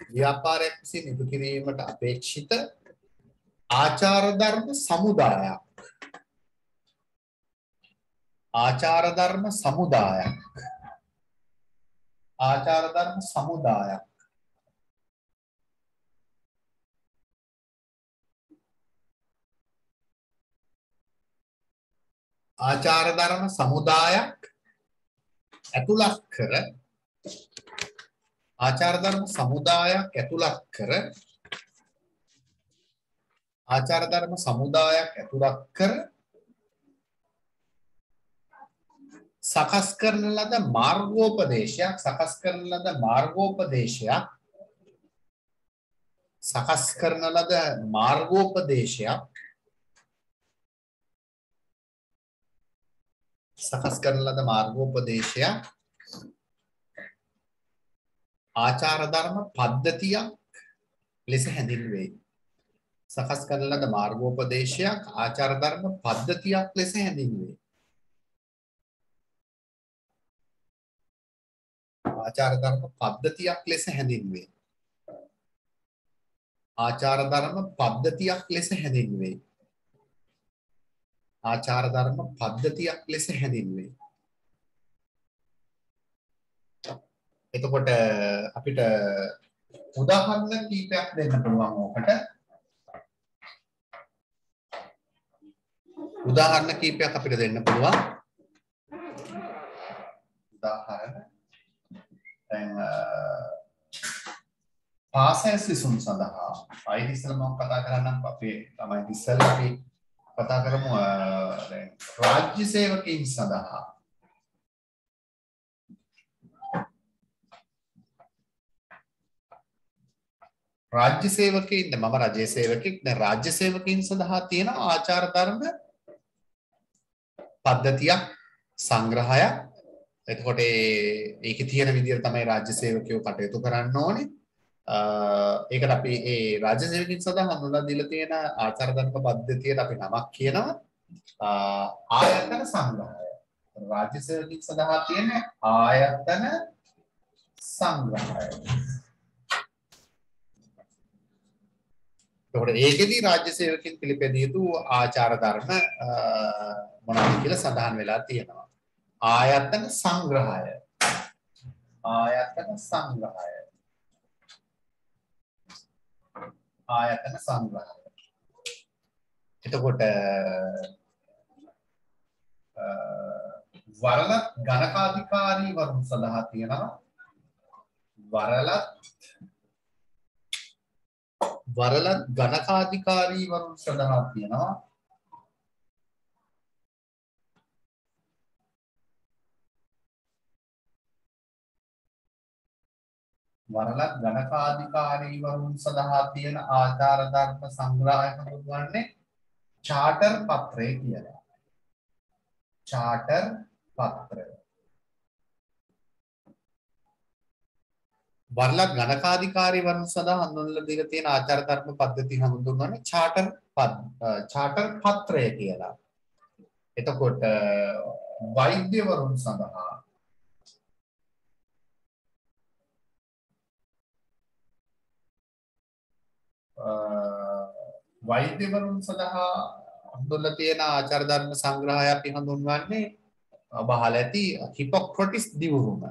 ව්‍යාපාරයක් විසින් ඉටු කිරීමට අපේක්ෂිත ආචාර ධර්ම සමුදායක්. ආචාර ධර්ම සමුදායක් ඇතුළත් කර ආචාර ධර්ම සමුදායක් ඇතුළත් කර සකස් කරන ලද මාර්ගෝපදේශයක් සකස් කරන ලද මාර්ගෝපදේශයක් ආචාර ධර්ම පද්ධතියක් ලෙස හැඳින්වේ. සකස් කරන ලද මාර්ගෝපදේශයක් ආචාර ධර්ම පද්ධතියක් ලෙස හැඳින්වේ. ආචාර ධර්ම පද්ධතියක් ලෙස හැඳින්වේ. ආචාර ධර්ම පද්ධතියක් ලෙස හැඳින්වේ. ආචාර ධර්ම පද්ධතියක් ලෙස හැඳින්වේ. එතකොට අපිට උදාහරණ කීපයක් දෙන්න පුළුවන් ඕකට. උදාහරණ කීපයක් අපිට දෙන්න පුළුවන්. උදාහරණ දැන් පාසල් සිසුන් සඳහා අයිති ඉස්සෙල්ලා මම කතා කරන්නම් අපේ තමයි ඉස්සෙල්ලා අපි කතා කරමු දැන් රාජ්‍ය සේවකයන් සඳහා රාජ්‍ය සේවකයන් මම රජයේ සේවකෙක් දැන් රාජ්‍ය සේවකයන් සඳහා තියෙන ආචාර ධර්ම පද්ධතියක් සංග්‍රහයක්. එතකොට ඒකේ තියෙන විදිහට තමයි රාජ්‍ය සේවකයෝ කටයුතු කරන්න ඕනේ. ඒකට අපි ඒ රාජ්‍ය සේවකයන් සඳහා හඳුන්වා දීලා තියෙන ආචාර ධර්ම පද්ධතියට අපි නමක් කියනවා ආයතන සංග්‍රහය. රාජ්‍ය සේවකයන් සඳහා තියෙන ආයතන සංග්‍රහය. එතකොට ඒකෙදී රාජ්‍ය සේවකයන් පිළිපැදිය යුතු ආචාර ධර්ම මොනවද කියලා සඳහන් වෙලා තියෙනවා. ආයතන සංග්‍රහය. ආයතන සංග්‍රහය. ආයතන සංග්‍රහය. එතකොට වරලත් ගණකාධිකාරී වරුන් සඳහා තියෙනවා වරලත් ගණකාධිකාරී වරුන් සඳහා තියෙනවා වරලත් ගණකාධිකාරී වරුන් සඳහා තියෙන ආචාර ධර්ම සංග්‍රහය හඳුන්වන්නේ චාටර් පත්‍රය කියලා. චාටර් පත්‍රය. වරලත් ගණකාධිකාරී වරුන් සඳහා හඳුන්වලා දීලා තියෙන ආචාර ධර්ම පද්ධතිය හඳුන්වන්නේ චාටර් පත්‍රය කියලා. එතකොට වෛද්‍යවරුන් සඳහා වෛද්‍යවරුන් සඳහා හඳුන්වලා තියෙන ආචාර ධර්ම සංග්‍රහය අපි හඳුන්වන්නේ බහල ඇති හිපොක්‍රටිස් දිවුරුම.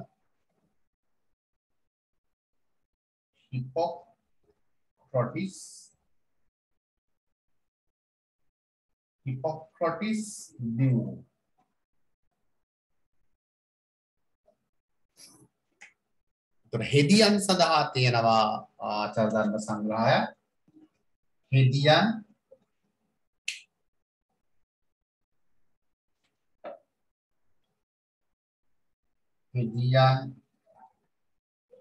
හිපොක්‍රටිස් දිවුරුම. හෙදියන් සඳහා තියෙනවා ආචාර ධර්ම සංග්‍රහය. හෙදියන්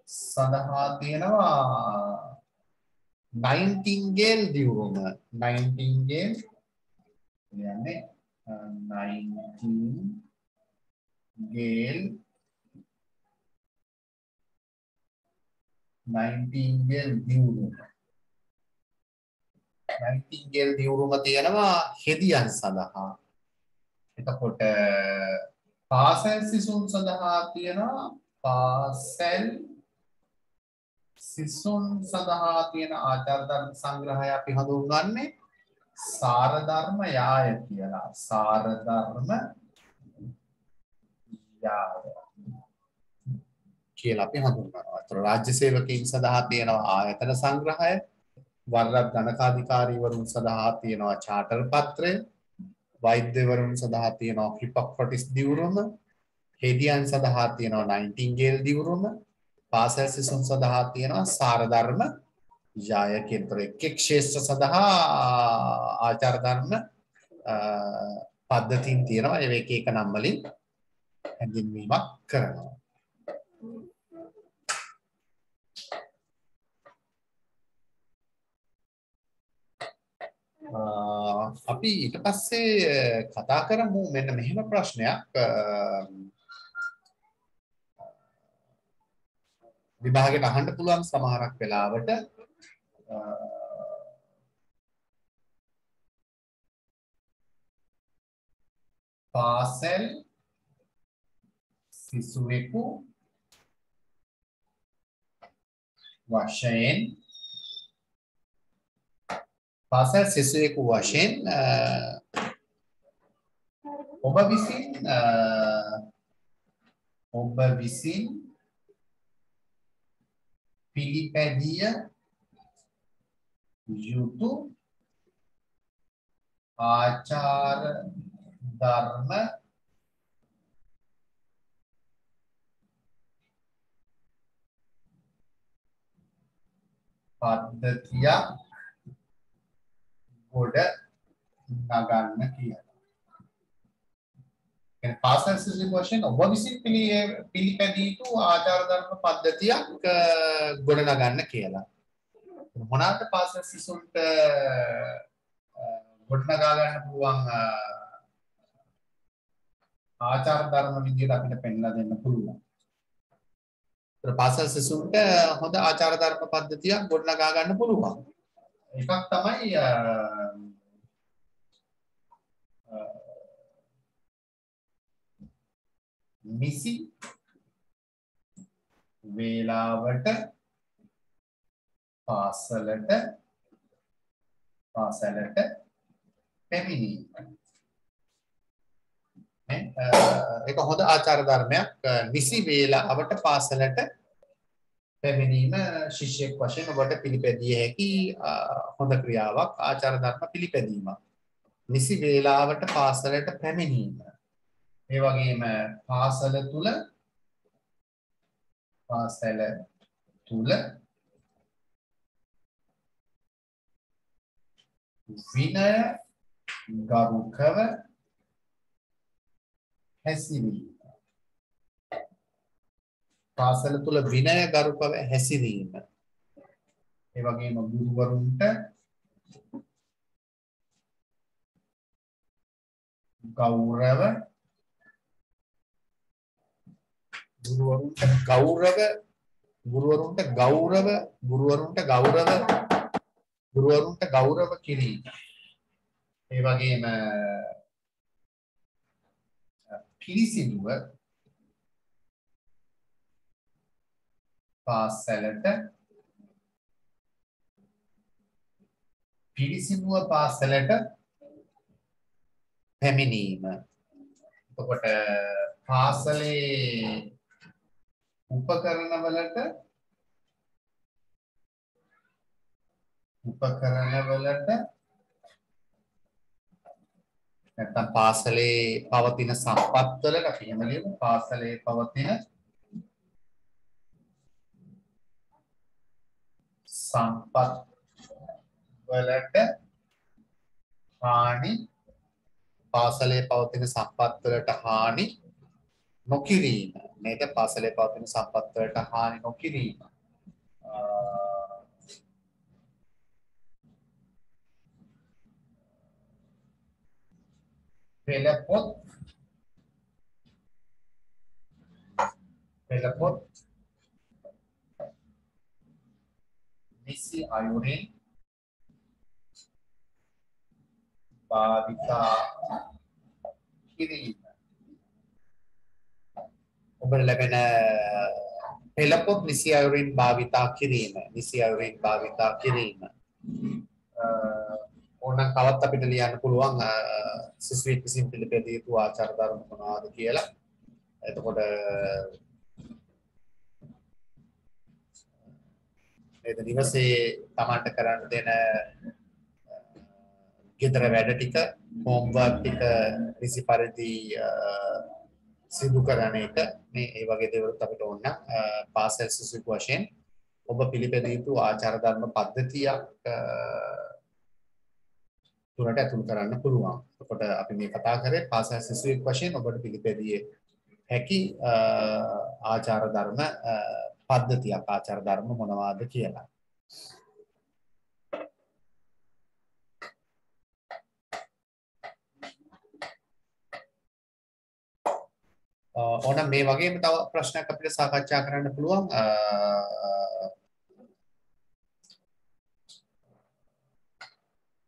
සඳහා තියෙනවා නයින්ටින්ගේල් දිවුරුම. නයින්ටින්ගේල් කියන්නේ නයින්ටින්ගේල් දිවුරුම. නයින්ටින්ගේල් දිවුරුම තියෙනවා හෙදියන් සඳහා. එතකොට පාසල් සිසුන් සඳහා තියෙනවා තියෙන ආචාර ධර්ම සංග්‍රහය අපි හඳුන්වන්නේ සාරධර්ම යාය කියලා. සාරධර්ම යාය කියලා අපි හඳුන්වනවා. ඒතර රාජ්‍ය සේවකයන් සඳහා තියෙනවා ආයතන සංග්‍රහය. වරලත් ගණකාධිකාරී වරුන් සඳහා තියෙනවා චාටර් පත්‍රය. වෛද්‍යවරුන් සඳහා තියෙනවා හිපොක්‍රටිස් දිවුරුම. හෙදියන් සඳහා තියෙනවා නයින්ටින්ගේල් දිවුරුම. පාසල් සිසුන් සඳහා තියෙනවා සාරධර්ම යාය කියනතර එක් ශේෂ්ත්‍ර සඳහා ආචාර ධර්ම පද්ධතීන් තියෙනවා. ඒ එක එක නම් වලින් හැඳින්වීමක් කරනවා. අපි ඊට පස්සේ කතා කරමු මෙන්න මෙහෙම ප්‍රශ්නයක් විභාගයට අහන්න පුළුවන් සමහරක් වෙලාවට පාසල් සිසුවෙකු වශයෙන් පාසල් සිසුවෙකු වශයෙන් ඔබ විසින් පිළිපැදිය යුතු ආචාර ධර්ම පද්ධතියක් ගොඩ නගන්න කියලා. කියන්නේ පාසල් සිසුවෙකු වශයෙන් ඔබ විසින් පිළිපැදිය යුතු ආචාර ධර්ම පද්ධතියක් ගොඩ නගන්න කියලා. මොනවාද පාසල් සිසුන්ට ගොඩ නගා ගන්න පුළුවන් ආචාර ධර්ම විදියට අපිට පෙන්ලා දෙන්න පුළුවන්. පාසල් සිසුන්ට හොඳ ආචාර ධර්ම පද්ධතියක් ගොඩනගා ගන්න පුළුවන්. එකක් තමයි නිසි වේලාවට පාසලට පැමිණීම. ඒක හොඳ ආචාර ධර්මයක්. නිසි වේලාවට පාසලට පැමිණීම ශිෂ්‍යයෙක් වශයෙන් ඔබට පිළිපැදිය හැකි හොඳ ක්‍රියාවක් ආචාර ධර්ම පිළිපැදීම. නිසි වේලාවට පාසලට පැමිණීම. ඒ වගේම පාසල තුල විනය ගරුකව හැසිරීම. පාසල තුල විනය ගරුකව හැසිරීම. ඒ වගේම ගුරුවරුන්ට ගෞරව කිරීම. ඒ වගේම පිළිසිදුව පාසලට පැමිණීම. එතකොට පාසලේ උපකරණවලට නැත්නම් පාසලේ පවතින සම්පත් වලට අපි එහෙම ලියමු. පාසලේ පවතින සම්පත් වලට හානි නොකිරීම. නේද? පාසලේ පවතින සම්පත් වලට හානි නොකිරීම. පෙළපොත් නිසි අයුරින් භාවිතා කිරීම. ඔබට ලැබෙන පෙළපොත් නිසි අයුරින් භාවිතා කිරීම. ඕනනම් තවත් අපිට ලියන්න පුළුවන් සිසුවෙක් විසින් පිළිපැදිය යුතු ආචාර ධර්ම මොනවාද කියලා. එතකොට ඒ දිවසේ තමන්ට කරන්න දෙන ගෙදර වැඩ ටික හෝම්වර්ක් ටික නිසි පරිදි සිදු කරන එක මේ ඒ වගේ දේවල් අපිට ඕන නම් පාසල් සිසුවෙකු වශයෙන් ඔබ පිළිපැදිය යුතු ආචාර ධර්ම පද්ධතියක් තුනට ඇතුළු කරන්න පුළුවන්. එතකොට අපි මේ කතා කරේ පාසල් සිසුවෙක් වශයෙන් ඔබට පිළිපැදිය හැකි ආචාර ධර්ම පද්ධතියක් ආචාර ධර්ම මොනවාද කියලා. ඕන මේ වගේම තව ප්‍රශ්නයක් අපිට සාකච්ඡා කරන්න පුළුවන්.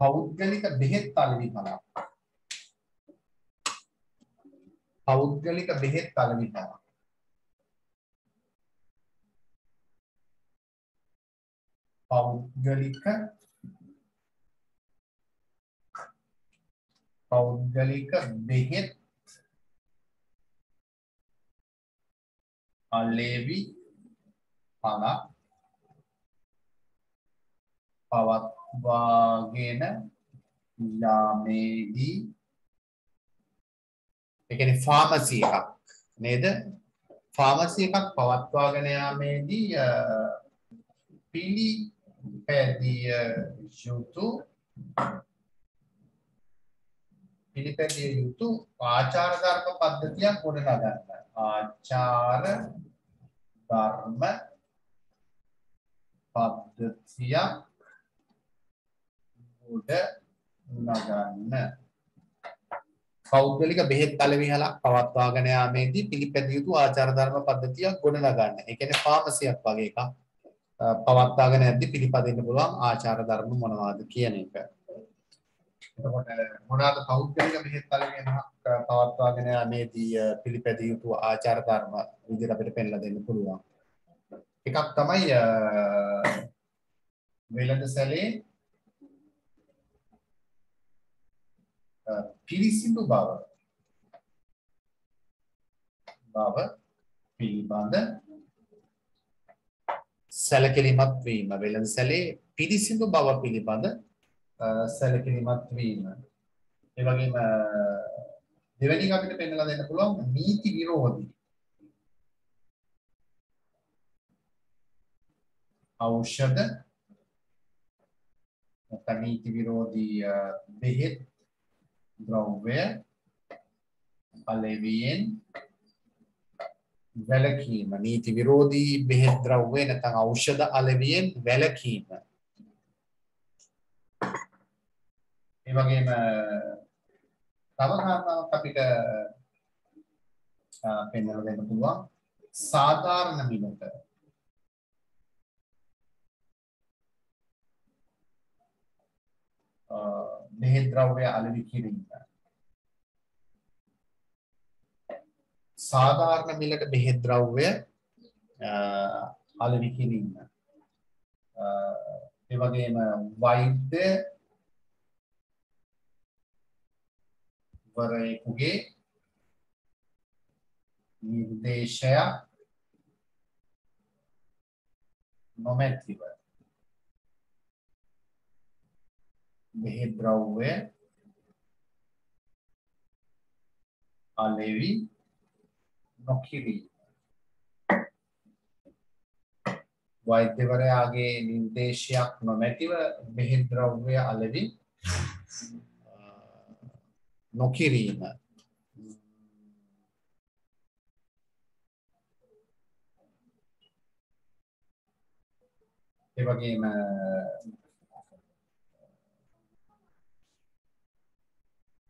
පෞද්ගලික බෙහෙත් අලෙවිකම. පෞද්ගලික බෙහෙත් අලෙවිකම. පෞද්ගලික බෙහෙත් අලෙවි පළ පවත්වාගෙන යාමේදී ඒ කියන්නේ ෆාමසි එකක් නේද? ෆාමසි එකක් පවත්වාගෙන යාමේදී පිළිපැදිය යුතු ආචාර ධර්ම පද්ධතියක් ගොඩනගා ගන්න. ආචාර ධර්ම පද්ධතියක් ගොඩනගන්න. පෞද්ගලික බෙහෙත් අලෙවිහලක් පවත්වාගෙන යාමේදී පිළිපැදිය යුතු ආචාර ධර්ම පද්ධතියක් ගොඩනගන්න. ඒ කියන්නේ ෆාමසියක් වගේ එකක් පවත්වාගෙන යද්දී පිළිපදින්න පුළුවන් ආචාර ධර්ම මොනවාද කියන එක. එතකොට මොනවාද පෞද්ගලික බෙහෙත් අලෙවිහලක් පවත්වාගෙන යාමේදී පිළිපැදිය යුතු ආචාර ධර්ම විදිහට අපිට පෙන්නලා දෙන්න පුළුවන්. එකක් තමයි වෙළඳසැලේ පිරිසිදු බව පිළිබඳ සැලකිලිමත් වීම. වෙළඳසැලේ පිරිසිදු බව පිළිබඳ සැලකිලිමත් වීම. ඒ වගේම දෙවෙනි එක අපිට පෙන්නලා දෙන්න පුළුවන් නීති විරෝධී ඖෂධ නැත්නම් නීති විරෝධී බෙහෙත් ද්‍රව්‍ය අලෙවියෙන් වැළකීම. නීති විරෝධී බෙහෙත් ද්‍රව්‍ය නැත්නම් ඖෂධ අලෙවියෙන් වැළකීම. ඒ වගේම තව කාරණාවක් අපිට පෙන්වලා දෙන්න පුළුවන් සාධාරණ මිලට බෙහෙත් ද්‍රව්‍ය අලෙවි කිරීම. සාධාරණ මිලට බෙහෙත් ද්‍රව්‍ය අලෙවි කිරීම. ඒ වගේම වෛද්‍ය වරයෙකුගේ නිර්දේශය නොමැතිව බෙහෙත් ද්‍රව්‍ය අලෙවි නොකිරීම. වෛද්‍යවරයාගේ නිර්දේශයක් නොමැතිව බෙහෙත් ද්‍රව්‍ය අලෙවි නොකිරීම. ඒ වගේම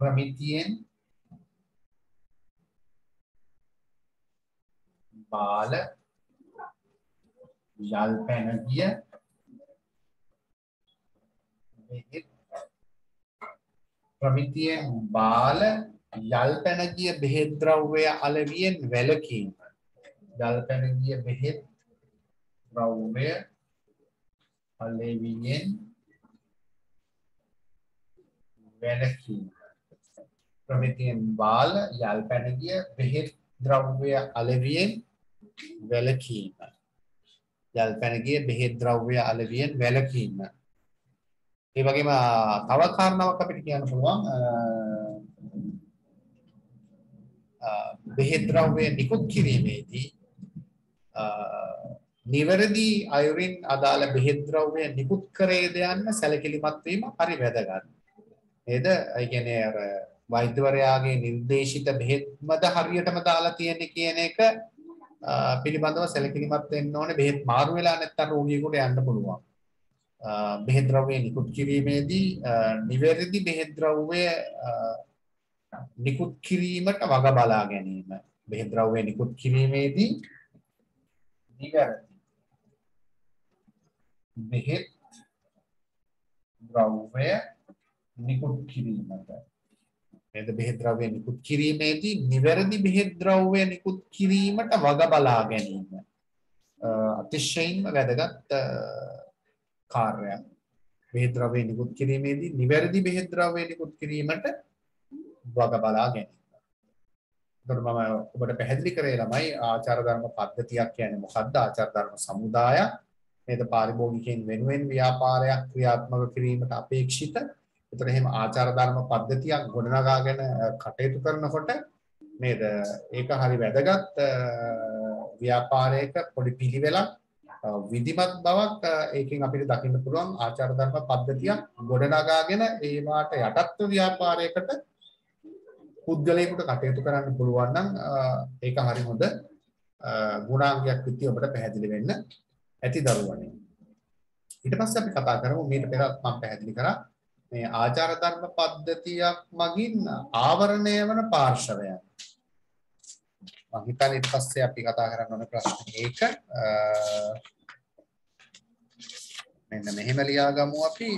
ප්‍රමිතියෙන් බාල යල් පැන ගිය ප්‍රමිතියෙන් බාල යල් පැන ගිය බෙහෙත් ද්‍රව්‍ය අලෙවියෙන් වැළකීම. යල් පැන ගිය බෙහෙත් ද්‍රව්‍ය අලෙවියෙන් වැළකීම. ප්‍රමිතියෙන් බාල යල් පැන ගිය බෙහෙත් ද්‍රව්‍ය අලෙවියෙන් වැළකීම. යල් පැන ගිය බෙහෙත් ද්‍රව්‍ය අලෙවියෙන් වැළකීම. ඒ වගේම තව කාරණාවක් අපිට කියන්න පුළුවන් බෙහෙත් ද්‍රව්‍ය නිකුත් කිරීමේදී නිවැරදි අයුරින් අදාළ බෙහෙත් ද්‍රව්‍ය නිකුත් කරේද යන්න සැලකිලිමත් වීම හරි වැදගත්. නේද? ඒ කියන්නේ අර වෛද්‍යවරයාගේ නිර්දේශිත බෙහෙත්මද හරියටම දාලා තියෙන්නේ කියන එක පිළිබඳව සැලකිලිමත් වෙන්න ඕනේ. බෙහෙත් මාරු වෙලා නැත්නම් රෝගියෙකුට යන්න පුළුවන්. බෙහෙත් ද්‍රව්‍ය නිකුත් කිරීමේදී නිවැරදි බෙහෙත් ද්‍රව්‍ය නිකුත් කිරීමට වග බලා ගැනීම. බෙහෙත් ද්‍රව්‍ය නිකුත් කිරීමේදී නිවැරදි බෙහෙත් ද්‍රව්‍ය නිකුත් කිරීමට නේද බෙහෙත් ද්‍රව්‍ය නිකුත් කිරීමේදී නිවැරදි බෙහෙත් ද්‍රව්‍ය නිකුත් කිරීමට වග බලා ගැනීම අතිශයින්ම වැදගත් කාර්යයක්. බෙහෙත් ද්‍රව්‍ය නිකුත් කිරීමේදී නිවැරදි බෙහෙත් ද්‍රව්‍ය නිකුත් කිරීමට වග බලා ගැනීම. එතකොට මම ඔබට පැහැදිලි කරේ ළමයි ආචාර ධර්ම පද්ධතියක් කියන්නේ මොකක්ද? ආචාර ධර්ම සමුදායක් නේද? පාරිභෝගිකයන් වෙනුවෙන් ව්‍යාපාරයක් ක්‍රියාත්මක කිරීමට අපේක්ෂිත. ඒතර එහෙම ආචාර ධර්ම පද්ධතියක් ගොඩනගාගෙන කටයුතු කරනකොට නේද? ඒක හරි වැදගත් ව්‍යාපාරයක පොඩි පිළිවෙලක් විධිමත් බවක් ඒකෙන් අපිට දකින්න පුළුවන් ආචාර ධර්ම පද්ධතියක් ගොඩනගාගෙන ඒවාට යටත්ව ව්‍යාපාරයකට පුද්ගලයෙකුට කටයුතු කරන්න පුළුවන් නම් ඒක හරි හොඳ ගුණාංගයක් විදිහට ඔබට පැහැදිලි වෙන්න ඇති දරුවනේ. ඊට පස්සේ අපි කතා කරමු මීට පෙර මම පැහැදිලි කරා මේ ආචාර ධර්ම පද්ධතියක් මගින් ආවරණය වන පාර්ශවයන්. මම හිතන්නේ ඊට පස්සේ අපි කතා කරන්න ඕන ප්‍රශ්නේ ඒක මෙන්න මෙහෙම ලියාගමු අපි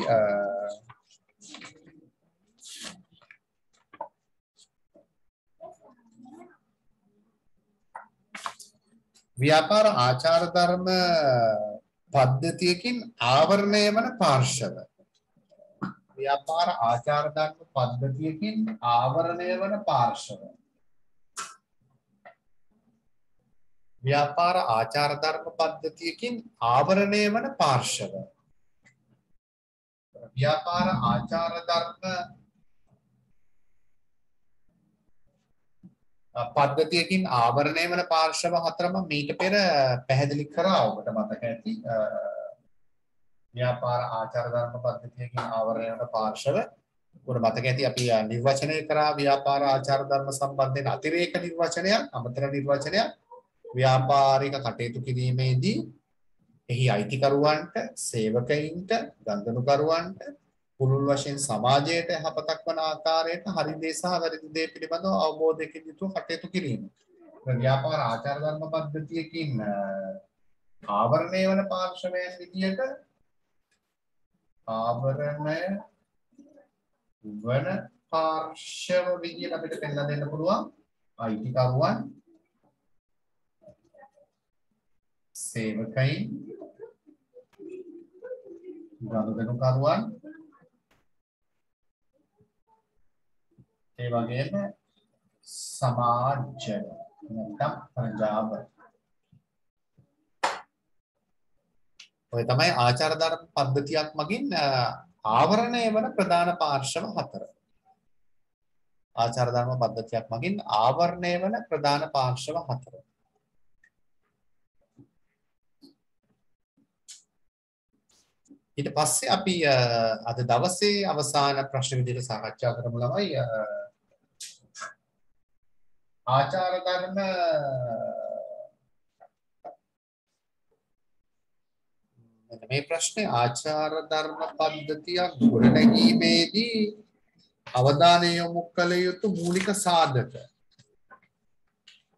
ව්‍යාපාර ආචාර ධර්ම පද්ධතියකින් ආවරණය වන පාර්ශව. ව්‍යාපාර ආචාර ධර්ම පද්ධතියකින් ආවරණය වන පාර්ශව. ව්‍යාපාර ආචාර ධර්ම පද්ධතියකින් ආවරණය වන පාර්ශව. ව්‍යාපාර ආචාර ධර්ම පද්ධතියකින් ආවරණය වන පාර්ශව හතරම මීට පෙර පැහැදිලි කරා ඔබට මතක ඇති. ව්‍යාපාර ආචාර ධර්ම පද්ධතියකින් ආවරණය වන පාර්ශව ඔබට මතක ඇති අපි නිර්වචනය කරා ව්‍යාපාර ආචාර ධර්ම සම්බන්ධයෙන් අතිරේක නිර්වචනයක් අමතර නිර්වචනයක් ව්‍යාපාරික කටයුතු කිරීමේදී එහි අයිතිකරුවන්ට සේවකයින්ට ගනුදෙනුකරුවන්ට පුළුල් වශයෙන් සමාජයට යහපතක් වන ආකාරයට හරි දේ සහ වැරදි දේ පිළිබඳව අවබෝධයකින් යුතුව කටයුතු කිරීම. ව්‍යාපාර ආචාර ධර්ම පද්ධතියකින් ආවරණය වන පාර්ශවයන් විදියට ආවරණය වන පාර්ශව විදියට අපිට පෙන්නලා දෙන්න පුළුවන් අයිතිකරුවන් සේවකයින් ගනුදෙනුකරුවන් ඒ වගේම සමාජය නැත්නම් ප්‍රජාව. ඔය තමයි ආචාර ධර්ම පද්ධතියක් මගින් ආවරණය වන ප්‍රධාන පාර්ශව හතර. ආචාර ධර්ම පද්ධතියක් මගින් ආවරණය වන ප්‍රධාන පාර්ශව හතර. ඊට පස්සේ අපි අද දවසේ අවසාන ප්‍රශ්න විදිහට සාකච්ඡා කරමු ළමයි. ආචාර ධර්ම මේ ප්‍රශ්නේ ආචාර ධර්ම පද්ධතියක් ගොඩනැගීමේදී අවධානය යොමු කළ යුතු මූලික සාධක.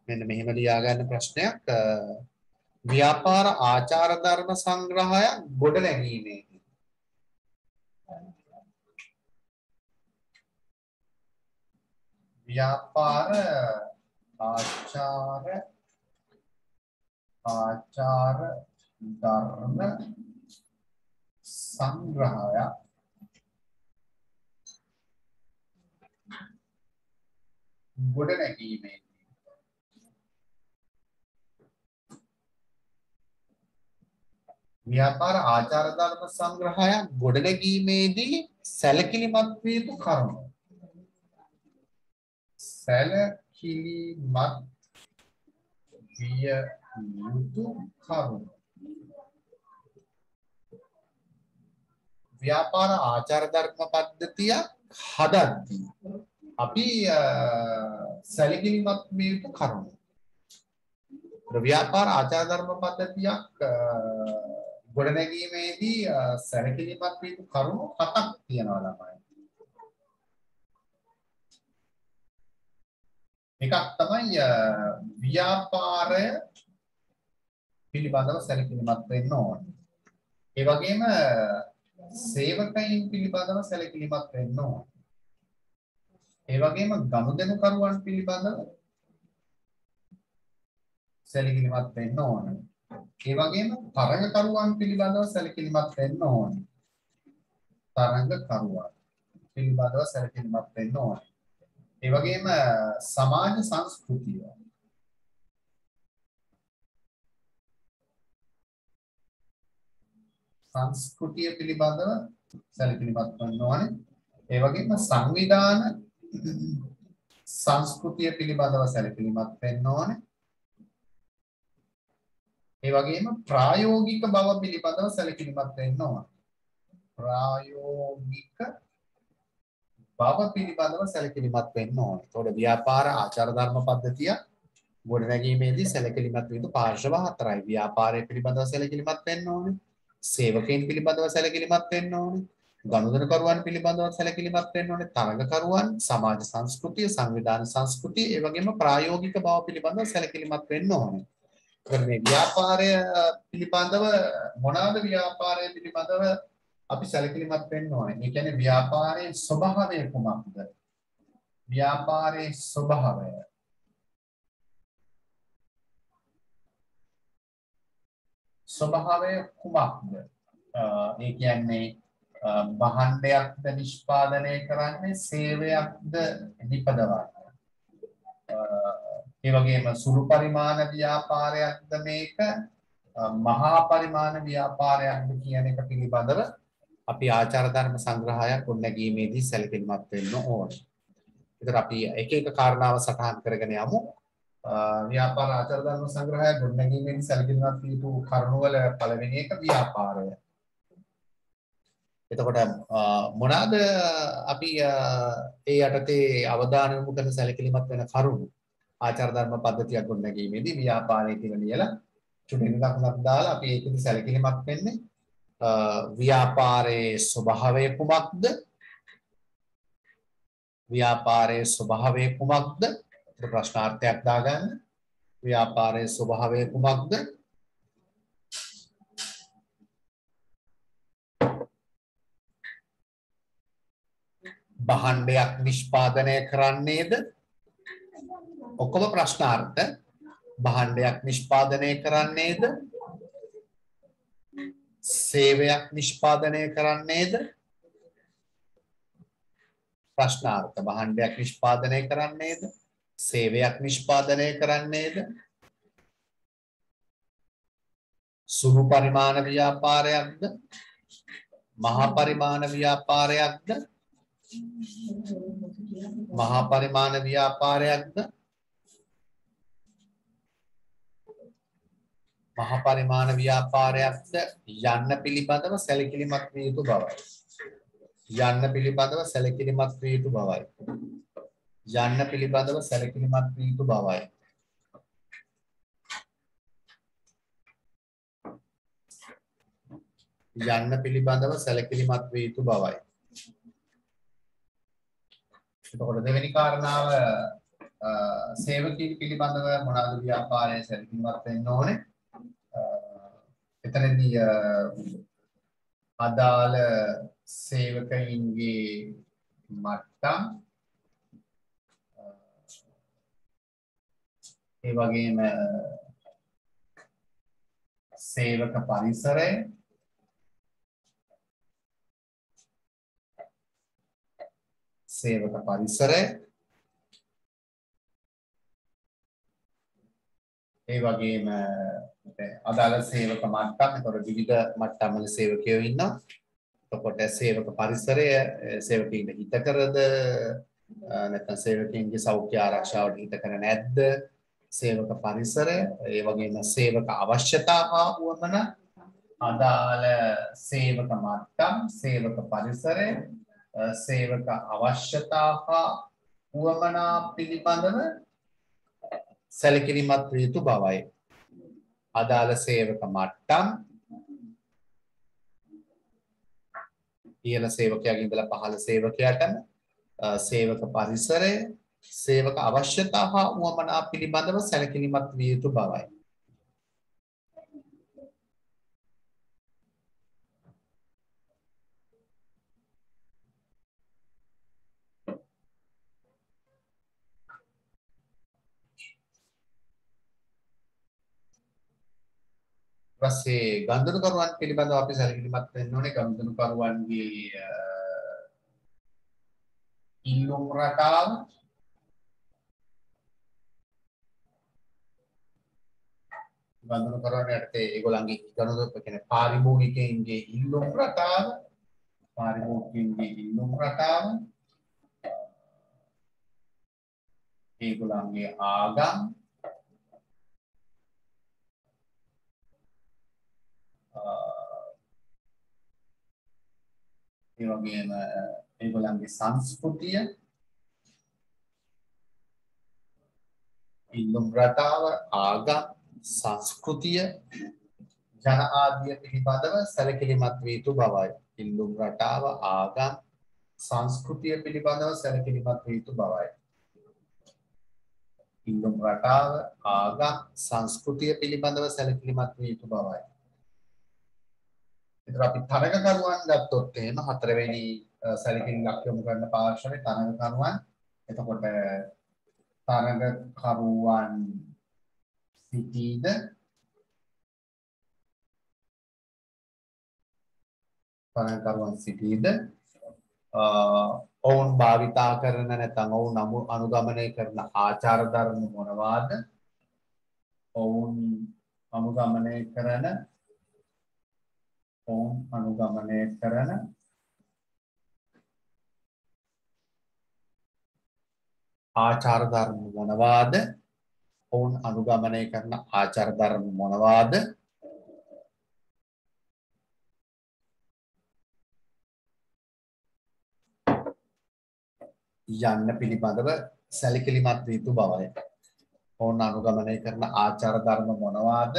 මෙන්න මෙහෙම ලියා ගන්න ප්‍රශ්නයක්. ව්‍යාපාර ආචාර ධර්ම සංග්‍රහයක් ගොඩනැගීමේදී ව්‍යාපාර ආචාර ධර්ම සංග්‍රහය ගොඩනැගීමේදී ව්‍යාපාර ආචාර ධර්ම සංග්‍රහයක් ගොඩනැගීමේදී සැලකිලිමත් විය යුතු කරුණු. සැලකිලිමත් විය යුතු කරුණු. ව්‍යාපාර ආචාර ධර්ම පද්ධතිය හදද්දී අපි සැලකිලිමත් විය යුතු කරුණු. ව්‍යාපාර ආචාර ධර්ම පද්ධතියක් ගොඩනැගීමේදී සැලකිලිමත් විය යුතු කරුණු 7ක් තියෙනවා ළමයි. එකක් තමයි ව්‍යාපාරය පිළිබඳව සැලකිලිමත් වෙන්න ඕනේ. ඒ වගේම සේවකයන් පිළිබඳව සැලකිලිමත් වෙන්න ඕනේ. ඒ වගේම ගනුදෙනුකරුවන් පිළිබඳව සැලකිලිමත් වෙන්න ඕනේ. ඒ වගේම තරඟකරුවන් පිළිබඳව සැලකිලිමත් වෙන්න ඕනේ. තරඟකරුවන් පිළිබඳව සැලකිලිමත් වෙන්න ඕනේ. ඒ වගේම සමාජ සංස්කෘතිය පිළිබඳව සැලකිලිමත් වෙන්න ඕනේ. ඒ වගේම සංවිධාන සංස්කෘතිය පිළිබඳව සැලකිලිමත් වෙන්න ඕනේ. ඒ වගේම ප්‍රායෝගික බව පිළිබඳව සැලකිලිමත් වෙන්න ඕනේ. ප්‍රායෝගික බව පිළිබඳව සැලකිලිමත් වෙන්න ඕනේ. ඒතකොට ව්‍යාපාර ආචාර ධර්ම පද්ධතිය ගොඩනැගීමේදී සැලකිලිමත් වූ පාර්ශව 4යි. ව්‍යාපාරය පිළිබඳව සැලකිලිමත් වෙන්න ඕනේ. සේවකයන් පිළිබඳව සැලකිලිමත් වෙන්න ඕනේ. ගනුදෙනුකරුවන් පිළිබඳව සැලකිලිමත් වෙන්න ඕනේ. තරඟකරුවන්, සමාජ සංස්කෘතිය, සංවිධාන සංස්කෘතිය, ඒ වගේම ප්‍රායෝගික බව පිළිබඳව සැලකිලිමත් වෙන්න ඕනේ. ඒකට මේ ව්‍යාපාරය පිළිබඳව මොනවාද ව්‍යාපාරය පිළිබඳව අපි සැලකිලිමත් වෙන්න ඕනේ. ඒ කියන්නේ ව්‍යාපාරයේ ස්වභාවය කුමක්ද? ව්‍යාපාරයේ ස්වභාවය. ස්වභාවය කුමක්ද? ඒ කියන්නේ භාණ්ඩයක්ද නිෂ්පාදනය කරන්නේ, සේවයක්ද නිපදවන්නේ. ඒ වගේම සුළු පරිමාණ ව්‍යාපාරයක්ද මේක, මහා පරිමාණ ව්‍යාපාරයක්ද කියන එක පිළිබඳව අපි ආචාර ධර්ම සංග්‍රහයක් ගොඩනැගීමේදී සැලකිලිමත් වෙන්න ඕනේ. ඒතර අපි එක එක කාරණාව සටහන් කරගෙන යමු. ව්‍යාපාර ආචාර ධර්ම සංග්‍රහය ගොඩනැගීමේදී සැලකිලිමත් වී යුතු කරුණු වල පළවෙනි එක ව්‍යාපාරය. එතකොට මොනවාද අපි ඒ යටතේ අවධානය යොමු කරන සැලකිලිමත් වෙන කරුණු? ආචාර ධර්ම පද්ධතියක් ගොඩනැගීමේදී ව්‍යාපාරය කියලා ලියලා චුටි ලකුණක් දාලා අපි ඒකෙදි සැලකිලිමත් වෙන්නේ ව්‍යාපාරයේ ස්වභාවය කුමක්ද? ව්‍යාපාරයේ ස්වභාවය කුමක්ද? ප්‍රශ්නාර්ථයක් දාගන්න. ව්‍යාපාරයේ ස්වභාවය කුමක්ද? භාණ්ඩයක් නිෂ්පාදනය කරන්නේද? ඔක්කොම ප්‍රශ්නාර්ථ. භාණ්ඩයක් නිෂ්පාදනය කරන්නේද? සේවයක් නිෂ්පාදනය කරන්නේද? ප්‍රශ්නාර්ථ. භාණ්ඩයක් නිෂ්පාදනය කරන්නේද? සේවයක් නිෂ්පාදනය කරන්නේද? සුළු පරිමාණ ව්‍යාපාරයක්ද? මහා පරිමාණ ව්‍යාපාරයක්ද? මහා පරිමාණ ව්‍යාපාරයක්ද? මහා පරිමාණ ව්‍යාපාරයක්ද යන්න පිළිබඳව සැලකිලිමත් විය යුතු බවයි. යන්න පිළිබඳව සැලකිලිමත් විය යුතු බවයි. යන්න පිළිබඳව සැලකිලිමත් විය යුතු බවයි. යන්න පිළිබඳව සැලකිලිමත් විය යුතු බවයි. එතකොට දෙවෙනි කාරණාව සේවකීන් පිළිබඳව මොනවාද ව්‍යාපාරයේ සැලකිලිමත් වෙන්න ඕනේ? එතනදී අදාළ සේවකයින්ගේ මට්ටම්, ඒ වගේම සේවක පරිසරය, සේවක පරිසරය, ඒ වගේම අදාළ සේවක මට්ටම්. ඒතකොට විවිධ මට්ටම් වල සේවකයෝ ඉන්නවා. එතකොට සේවක පරිසරය සේවකයින්ට හිතකරද නැත්නම් සේවකයින්ගේ සෞඛ්‍ය ආරක්ෂාවට හිතකර නැද්ද? සේවක පරිසරය, ඒ වගේම සේවක අවශ්‍යතා හා වුවමන, අදාළ සේවක මට්ටම්, සේවක පරිසරය, සේවක අවශ්‍යතා හා උවමනා පිළිබඳව සැලකිලිමත් විය යුතු බවයි. අදාළ සේවක මට්ටම් ඉහළ සේවකයාගේ ඉඳලා පහළ සේවකයාටම සේවක පරිසරය, සේවක අවශ්‍යතා හා උවමනා පිළිබඳව සැලකිලිමත් විය යුතු බවයි. ඊපස්සේ ගනුදෙනුකරුවන් පිළිබඳව අපි සැලකිලිමත් වෙන්න ඕනේ. ගනුදෙනුකරුවන්ගේ ඉල්ලුම් රටාව, ගනුදෙනුකරුවන් යටතේ ඒගොල්ලන්ගේ ගනුදෙනු කියන්නේ පාරිභෝගිකයන්ගේ ඉල්ලුම් රටාව, ඒගොල්ලන්ගේ ආගම්, ඒ වගේම ඒගොල්ලන්ගේ සංස්කෘතිය, ඉල්ලුම් රටාව, ආගම්, සංස්කෘතිය, ජන ආදිය පිළිබඳව සැලකිලිමත් විය යුතු බවයි. ඉල්ලුම් රටාව, ආගම්, සංස්කෘතිය පිළිබඳව සැලකිලිමත් විය යුතු බවයි. ඉල්ලුම් රටාව, ආගම්, සංස්කෘතිය පිළිබඳව සැලකිලිමත් විය යුතු බවයි. ඒතර අපි තරගකරුවන් ගත්තොත් එහෙම හතරවෙනි සැලකිලිමත් යොමු කරන පාර්ශවයේ තරගකරුවන්. එතකොට තරගකරුවන් සිටීද ඔවුන් භාවිතා කරන නැත්නම් ඔවුන් අනුගමනය කරන ආචාර ධර්ම මොනවාද? ඔවුන් අනුගමනය කරන ආචාර ධර්ම මොනවාද? ඔවුන් අනුගමනය කරන ආචාර ධර්ම මොනවාද? යන්න පිළිබඳව සැලකිලිමත් විය යුතු බවයි. ඔවුන් අනුගමනය කරන ආචාර ධර්ම මොනවාද?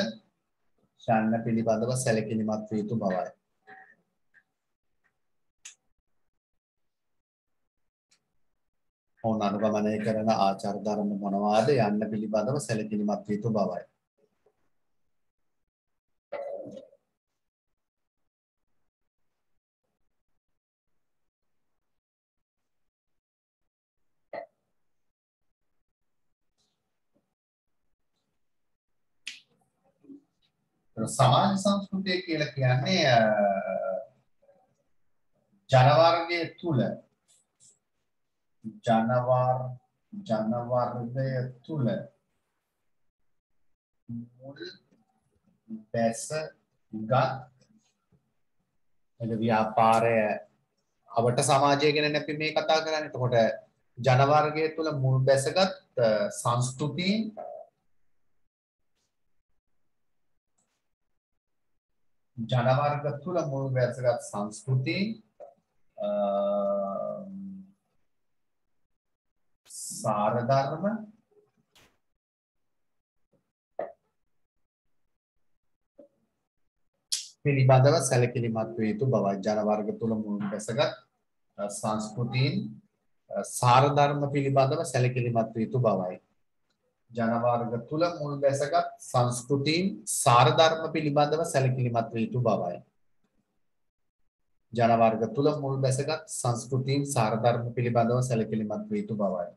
යන්න පිළිබඳව සැලකිලිමත් විය යුතු බවයි. ඔවුන් අනුගමනය කරන ආචාර ධර්ම මොනවාද? යන්න පිළිබඳව සැලකිලිමත් විය යුතු බවයි. සමාජ සංස්කෘතිය කියලා කියන්නේ ජන වර්ගය තුල මුල් බැසගත් ව්‍යාපාරය අවට සමාජය ගැන අපි මේ කතා කරන්නේ. එතකොට ජන වර්ගය තුල මුල් බැසගත් සංස්කෘතීන්, ජන වර්ග තුල මුල් බැසගත් සංස්කෘතීන්, සාර ධර්ම, පිළිබඳව සැලකිලිමත් විය යුතු බවයි. ජන වර්ග තුල මුල් බැසගත් සංස්කෘතීන්, සාර ධර්ම පිළිබඳව සැලකිලිමත් විය යුතු බවයි. ජන වර්ග තුල මුල් බැසගත් සංස්කෘතීන්, සාර ධර්ම පිළිබඳව සැලකිලිමත් විය යුතු බවයි. ජන වර්ග තුල මුල් බැසගත් සංස්කෘතීන්, සාර ධර්ම පිළිබඳව සැලකිලිමත් විය යුතු බවයි.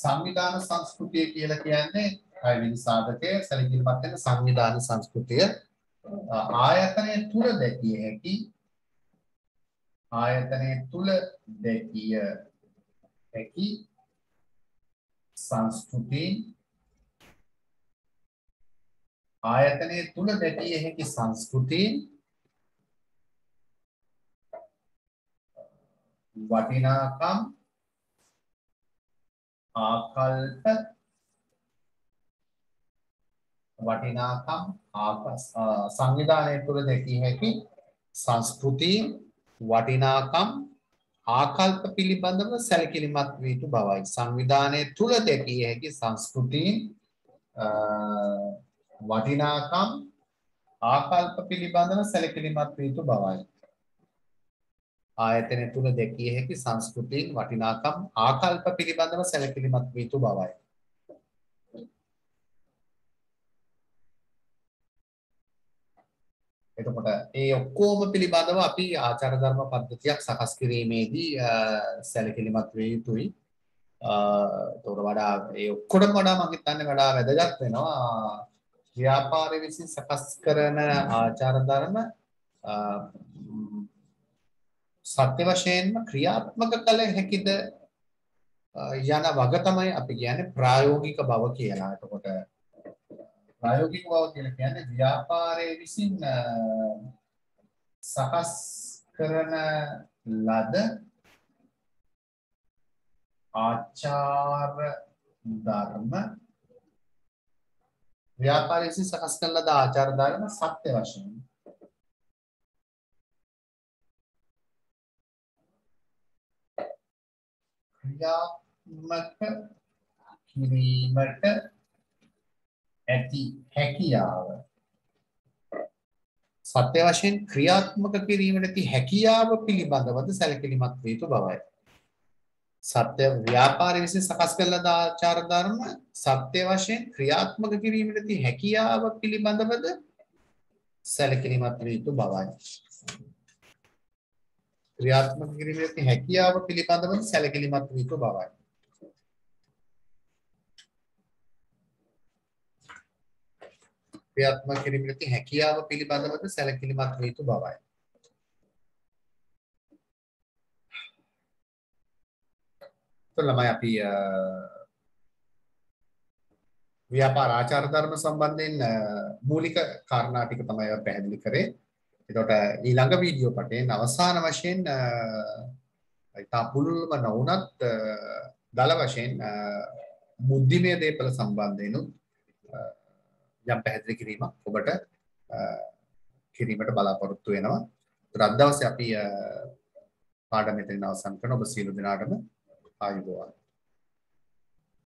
සංවිධාන සංස්කෘතිය කියලා කියන්නේ පළවෙනි සාධකය සැලකිලිමත් වෙන සංවිධාන සංස්කෘතිය ආයතනය තුල දැකිය හැකි සංස්කෘතීන්, ආයතනය තුල දැකිය හැකි සංස්කෘතීන්, වටිනාකම් ආකල්ප සංවිධානය තුළ දැකිය හැකි සංස්කෘතීන් වටිනාකම් ආකල්ප පිළිබඳව සැලකිලිමත් විය යුතු බවයි. සංවිධානය තුළ දැකිය හැකි සංස්කෘතීන් වටිනාකම් ආකල්ප පිළිබඳව සැලකිලිමත් විය යුතු බවයි. ආයතනය තුළ දැකිය හැකි සංස්කෘතීන් වටිනාකම් ආකල්ප පිළිබඳව සැලකිලිමත් විය යුතු බවයි. එතකොට ඒ ඔක්කොම පිළිබඳව අපි ආචාර ධර්ම පද්ධතියක් සකස් කිරීමේදී සැලකිලිමත් විය යුතුයි. ඒකට වඩා ඒ ඔක්කොටම වඩා මම හිතන්නේ වඩා වැදගත් වෙනවා ව්‍යාපාරය විසින් සකස් කරන ආචාර ධර්ම සත්‍ය වශයෙන්ම ක්‍රියාත්මක කළ හැකිද යන වග තමයි අපි කියන්නේ ප්‍රායෝගික බව කියලා. එතකොට ප්‍රායෝගික බව කියලා කියන්නේ ව්‍යාපාරයේ විසින් සකස් කරන ලද ආචාර ධර්ම ව්‍යාපාරයේ විසින් සකස් කරන ලද ආචාර ධර්ම සත්‍ය වශයෙන් ක්‍රියාත්මක කිරීමට ඇති හැකියාව සත්‍ය වශයෙන් ක්‍රියාත්මක කිරීමට ඇති හැකියාව පිළිබඳවද සැලකිලිමත් විය යුතු බවයි. සත්‍ය ව්‍යාපාරය විසින් සකස් කළ ආචාර ධර්ම සත්‍ය වශයෙන් ක්‍රියාත්මක කිරීමට ඇති හැකියාව පිළිබඳවද සැලකිලිමත් විය යුතු බවයි. ක්‍රියාත්මක කිරීමට ඇති හැකියාව පිළිබඳවද සැලකිලිමත් විය යුතු බවයි. ක්‍රියාත්මක කිරීමට ඇති හැකියාව පිළිබඳවද සැලකිලිමත් විය යුතු බවයි. ළමයි අපි ව්‍යාපාර ආචාර ධර්ම සම්බන්ධයෙන් මූලික කාරණා ටික තමයි පැහැදිලි කරේ. එතකොට ඊළඟ වීඩියෝ පටයෙන් අවසාන වශයෙන් ඉතා පුළුල්ම නොවුනත් දල වශයෙන් බුද්ධිමය දේපල සම්බන්ධයෙන් යම් පැහැදිලි කිරීමක් ඔබට කිරීමට බලාපොරොත්තු වෙනවා. අද දවසේ අපි පාඩම මෙතන අවසන් කරන ඔබ සියලු දෙනාටම ආයුබෝවන්.